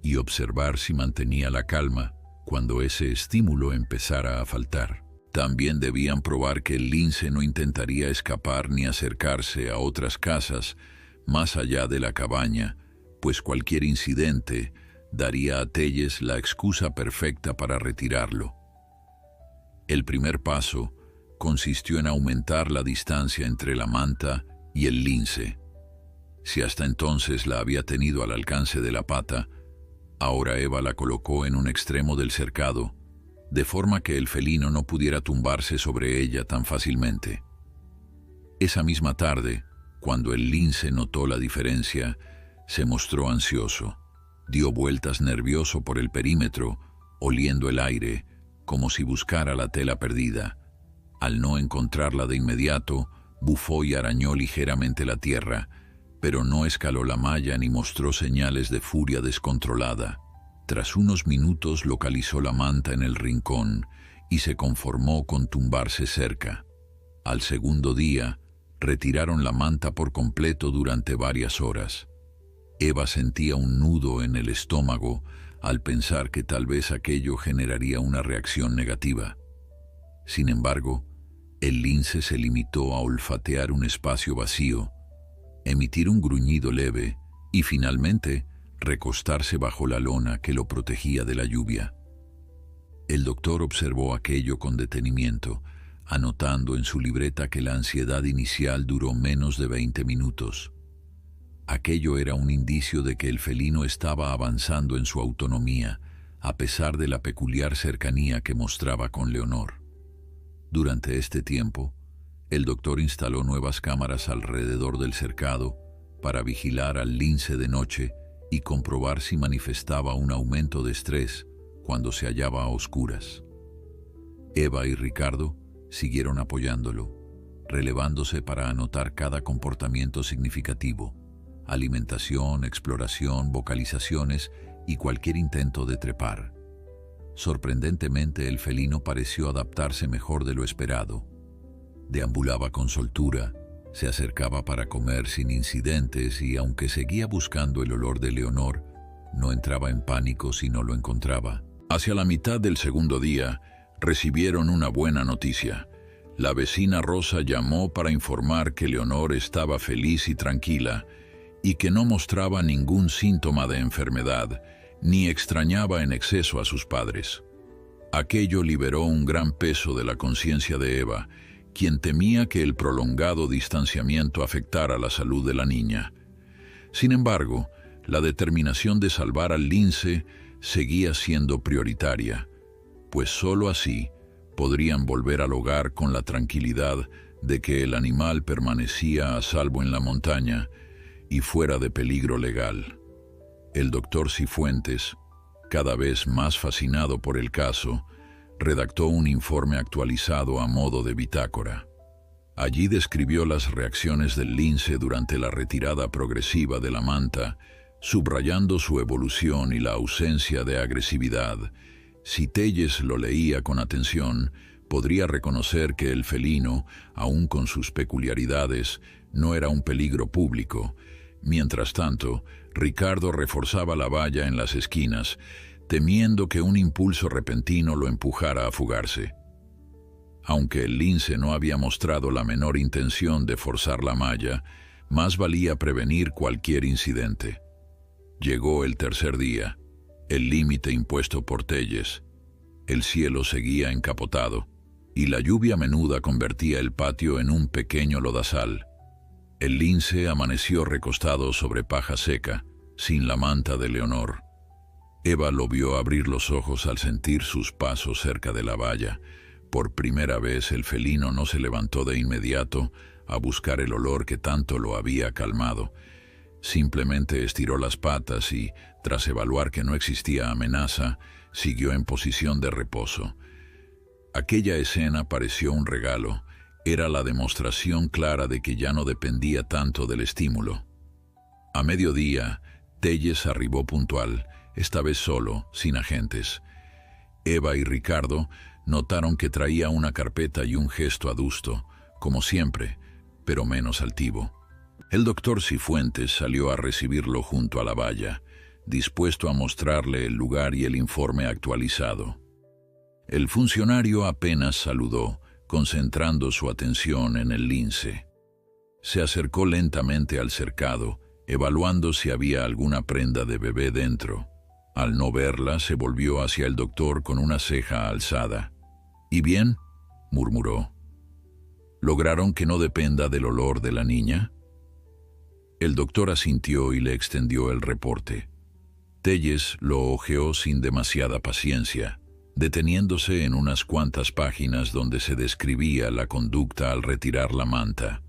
[SPEAKER 1] y observar si mantenía la calma cuando ese estímulo empezara a faltar. También debían probar que el lince no intentaría escapar ni acercarse a otras casas más allá de la cabaña, pues cualquier incidente daría a Telles la excusa perfecta para retirarlo. El primer paso consistió en aumentar la distancia entre la manta y el lince. Si hasta entonces la había tenido al alcance de la pata, ahora Eva la colocó en un extremo del cercado, de forma que el felino no pudiera tumbarse sobre ella tan fácilmente. Esa misma tarde, cuando el lince notó la diferencia, se mostró ansioso. Dio vueltas nervioso por el perímetro, oliendo el aire, como si buscara la tela perdida. Al no encontrarla de inmediato, bufó y arañó ligeramente la tierra, pero no escaló la malla ni mostró señales de furia descontrolada. Tras unos minutos localizó la manta en el rincón y se conformó con tumbarse cerca. Al segundo día, retiraron la manta por completo durante varias horas. Eva sentía un nudo en el estómago al pensar que tal vez aquello generaría una reacción negativa. Sin embargo, el lince se limitó a olfatear un espacio vacío, emitir un gruñido leve y finalmente recostarse bajo la lona que lo protegía de la lluvia. El doctor observó aquello con detenimiento, anotando en su libreta que la ansiedad inicial duró menos de 20 minutos. Aquello era un indicio de que el felino estaba avanzando en su autonomía, a pesar de la peculiar cercanía que mostraba con Leonor. Durante este tiempo, el doctor instaló nuevas cámaras alrededor del cercado para vigilar al lince de noche y comprobar si manifestaba un aumento de estrés cuando se hallaba a oscuras. Eva y Ricardo siguieron apoyándolo, relevándose para anotar cada comportamiento significativo: alimentación, exploración, vocalizaciones y cualquier intento de trepar. Sorprendentemente, el felino pareció adaptarse mejor de lo esperado. Deambulaba con soltura, se acercaba para comer sin incidentes y, aunque seguía buscando el olor de Leonor, no entraba en pánico si no lo encontraba. Hacia la mitad del segundo día, recibieron una buena noticia. La vecina Rosa llamó para informar que Leonor estaba feliz y tranquila y que no mostraba ningún síntoma de enfermedad, ni extrañaba en exceso a sus padres. Aquello liberó un gran peso de la conciencia de Eva, quien temía que el prolongado distanciamiento afectara la salud de la niña. Sin embargo, la determinación de salvar al lince seguía siendo prioritaria, pues sólo así podrían volver al hogar con la tranquilidad de que el animal permanecía a salvo en la montaña y fuera de peligro legal. El doctor Cifuentes, cada vez más fascinado por el caso, redactó un informe actualizado a modo de bitácora. Allí describió las reacciones del lince durante la retirada progresiva de la manta, subrayando su evolución y la ausencia de agresividad. Si Telles lo leía con atención, podría reconocer que el felino, aun con sus peculiaridades, no era un peligro público. Mientras tanto, Ricardo reforzaba la valla en las esquinas, temiendo que un impulso repentino lo empujara a fugarse. Aunque el lince no había mostrado la menor intención de forzar la malla, más valía prevenir cualquier incidente. Llegó el tercer día, el límite impuesto por Telles. El cielo seguía encapotado, y la lluvia menuda convertía el patio en un pequeño lodazal. El lince amaneció recostado sobre paja seca, sin la manta de Leonor. Eva lo vio abrir los ojos al sentir sus pasos cerca de la valla. Por primera vez el felino no se levantó de inmediato a buscar el olor que tanto lo había calmado. Simplemente estiró las patas y, tras evaluar que no existía amenaza, siguió en posición de reposo. Aquella escena pareció un regalo. Era la demostración clara de que ya no dependía tanto del estímulo. A mediodía, Telles arribó puntual, esta vez solo, sin agentes. Eva y Ricardo notaron que traía una carpeta y un gesto adusto, como siempre, pero menos altivo. El doctor Cifuentes salió a recibirlo junto a la valla, dispuesto a mostrarle el lugar y el informe actualizado. El funcionario apenas saludó, concentrando su atención en el lince. Se acercó lentamente al cercado, evaluando si había alguna prenda de bebé dentro. Al no verla, se volvió hacia el doctor con una ceja alzada. «¿Y bien?», murmuró. «¿Lograron que no dependa del olor de la niña?». El doctor asintió y le extendió el reporte. Telles lo hojeó sin demasiada paciencia, deteniéndose en unas cuantas páginas donde se describía la conducta al retirar la manta.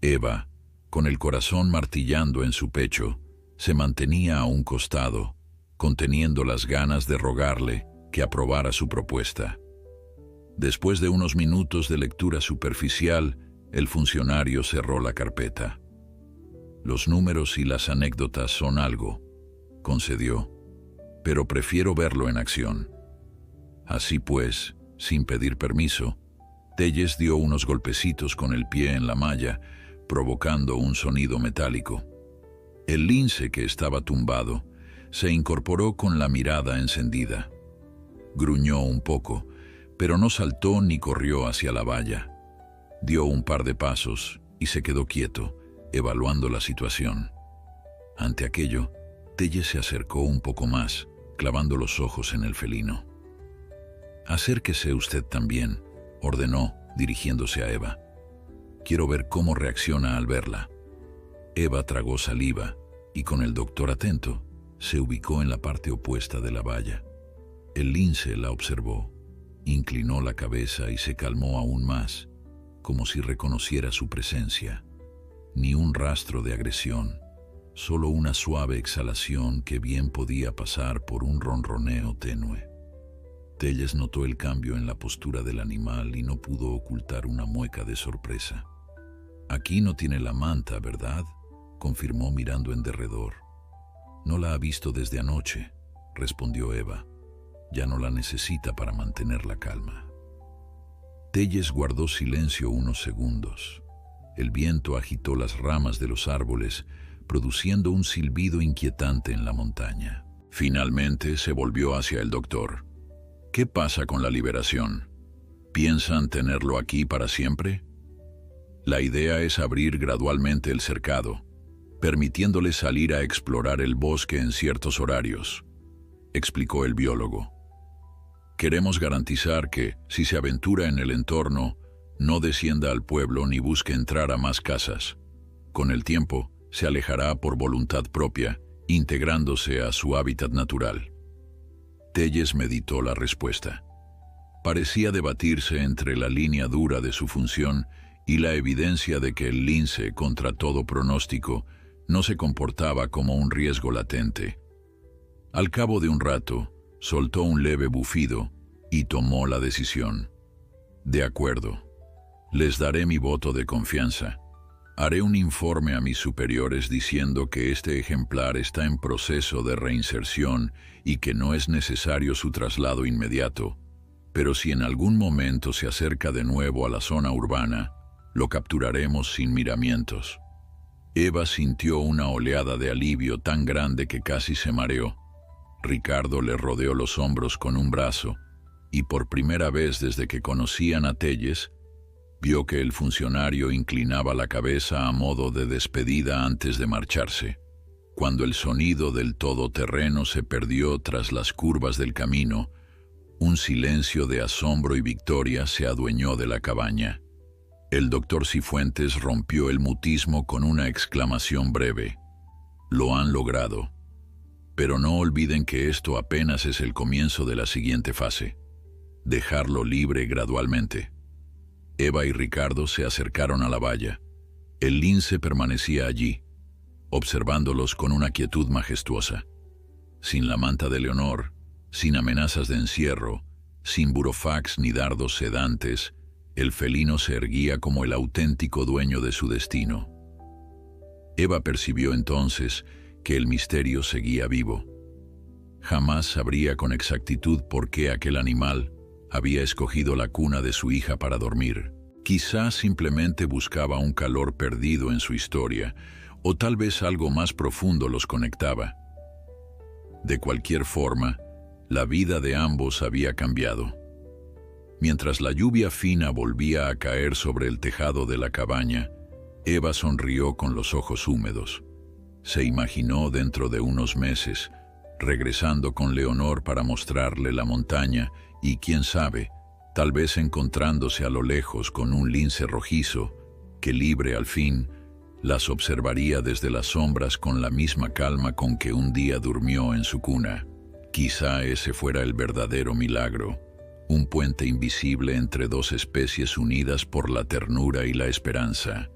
[SPEAKER 1] Eva, con el corazón martillando en su pecho, se mantenía a un costado, conteniendo las ganas de rogarle que aprobara su propuesta. Después de unos minutos de lectura superficial, el funcionario cerró la carpeta. «Los números y las anécdotas son algo», concedió, «pero prefiero verlo en acción». Así pues, sin pedir permiso, Telles dio unos golpecitos con el pie en la malla, provocando un sonido metálico. El lince, que estaba tumbado, se incorporó con la mirada encendida. Gruñó un poco, pero no saltó ni corrió hacia la valla. Dio un par de pasos y se quedó quieto, evaluando la situación. Ante aquello, Telles se acercó un poco más, clavando los ojos en el felino. «Acérquese usted también», ordenó, dirigiéndose a Eva. «Quiero ver cómo reacciona al verla». Eva tragó saliva y, con el doctor atento, se ubicó en la parte opuesta de la valla. El lince la observó, inclinó la cabeza y se calmó aún más, como si reconociera su presencia. Ni un rastro de agresión, solo una suave exhalación que bien podía pasar por un ronroneo tenue. Telles notó el cambio en la postura del animal y no pudo ocultar una mueca de sorpresa. «Aquí no tiene la manta, ¿verdad?», confirmó mirando en derredor. «No la ha visto desde anoche», respondió Eva. «Ya no la necesita para mantener la calma». Telles guardó silencio unos segundos. El viento agitó las ramas de los árboles, produciendo un silbido inquietante en la montaña. Finalmente se volvió hacia el doctor. «¿Qué pasa con la liberación? ¿Piensan tenerlo aquí para siempre?» «La idea es abrir gradualmente el cercado, permitiéndole salir a explorar el bosque en ciertos horarios», explicó el biólogo. «Queremos garantizar que, si se aventura en el entorno, no descienda al pueblo ni busque entrar a más casas. Con el tiempo, se alejará por voluntad propia, integrándose a su hábitat natural». Telles meditó la respuesta. Parecía debatirse entre la línea dura de su función y la evidencia de que el lince, contra todo pronóstico, no se comportaba como un riesgo latente. Al cabo de un rato, soltó un leve bufido y tomó la decisión. «De acuerdo. Les daré mi voto de confianza. Haré un informe a mis superiores diciendo que este ejemplar está en proceso de reinserción y que no es necesario su traslado inmediato, pero si en algún momento se acerca de nuevo a la zona urbana, lo capturaremos sin miramientos». Eva sintió una oleada de alivio tan grande que casi se mareó. Ricardo le rodeó los hombros con un brazo y por primera vez desde que conocían a Telles, vio que el funcionario inclinaba la cabeza a modo de despedida antes de marcharse. Cuando el sonido del todoterreno se perdió tras las curvas del camino, un silencio de asombro y victoria se adueñó de la cabaña. El doctor Cifuentes rompió el mutismo con una exclamación breve. «Lo han logrado. Pero no olviden que esto apenas es el comienzo de la siguiente fase. Dejarlo libre gradualmente». Eva y Ricardo se acercaron a la valla. El lince permanecía allí, observándolos con una quietud majestuosa. Sin la manta de Leonor, sin amenazas de encierro, sin burofax ni dardos sedantes, el felino se erguía como el auténtico dueño de su destino. Eva percibió entonces que el misterio seguía vivo. Jamás sabría con exactitud por qué aquel animal había escogido la cuna de su hija para dormir. Quizás simplemente buscaba un calor perdido en su historia, o tal vez algo más profundo los conectaba. De cualquier forma, la vida de ambos había cambiado. Mientras la lluvia fina volvía a caer sobre el tejado de la cabaña, Eva sonrió con los ojos húmedos. Se imaginó dentro de unos meses, regresando con Leonor para mostrarle la montaña y, quién sabe, tal vez encontrándose a lo lejos con un lince rojizo que, libre al fin, las observaría desde las sombras con la misma calma con que un día durmió en su cuna. Quizá ese fuera el verdadero milagro, un puente invisible entre dos especies unidas por la ternura y la esperanza.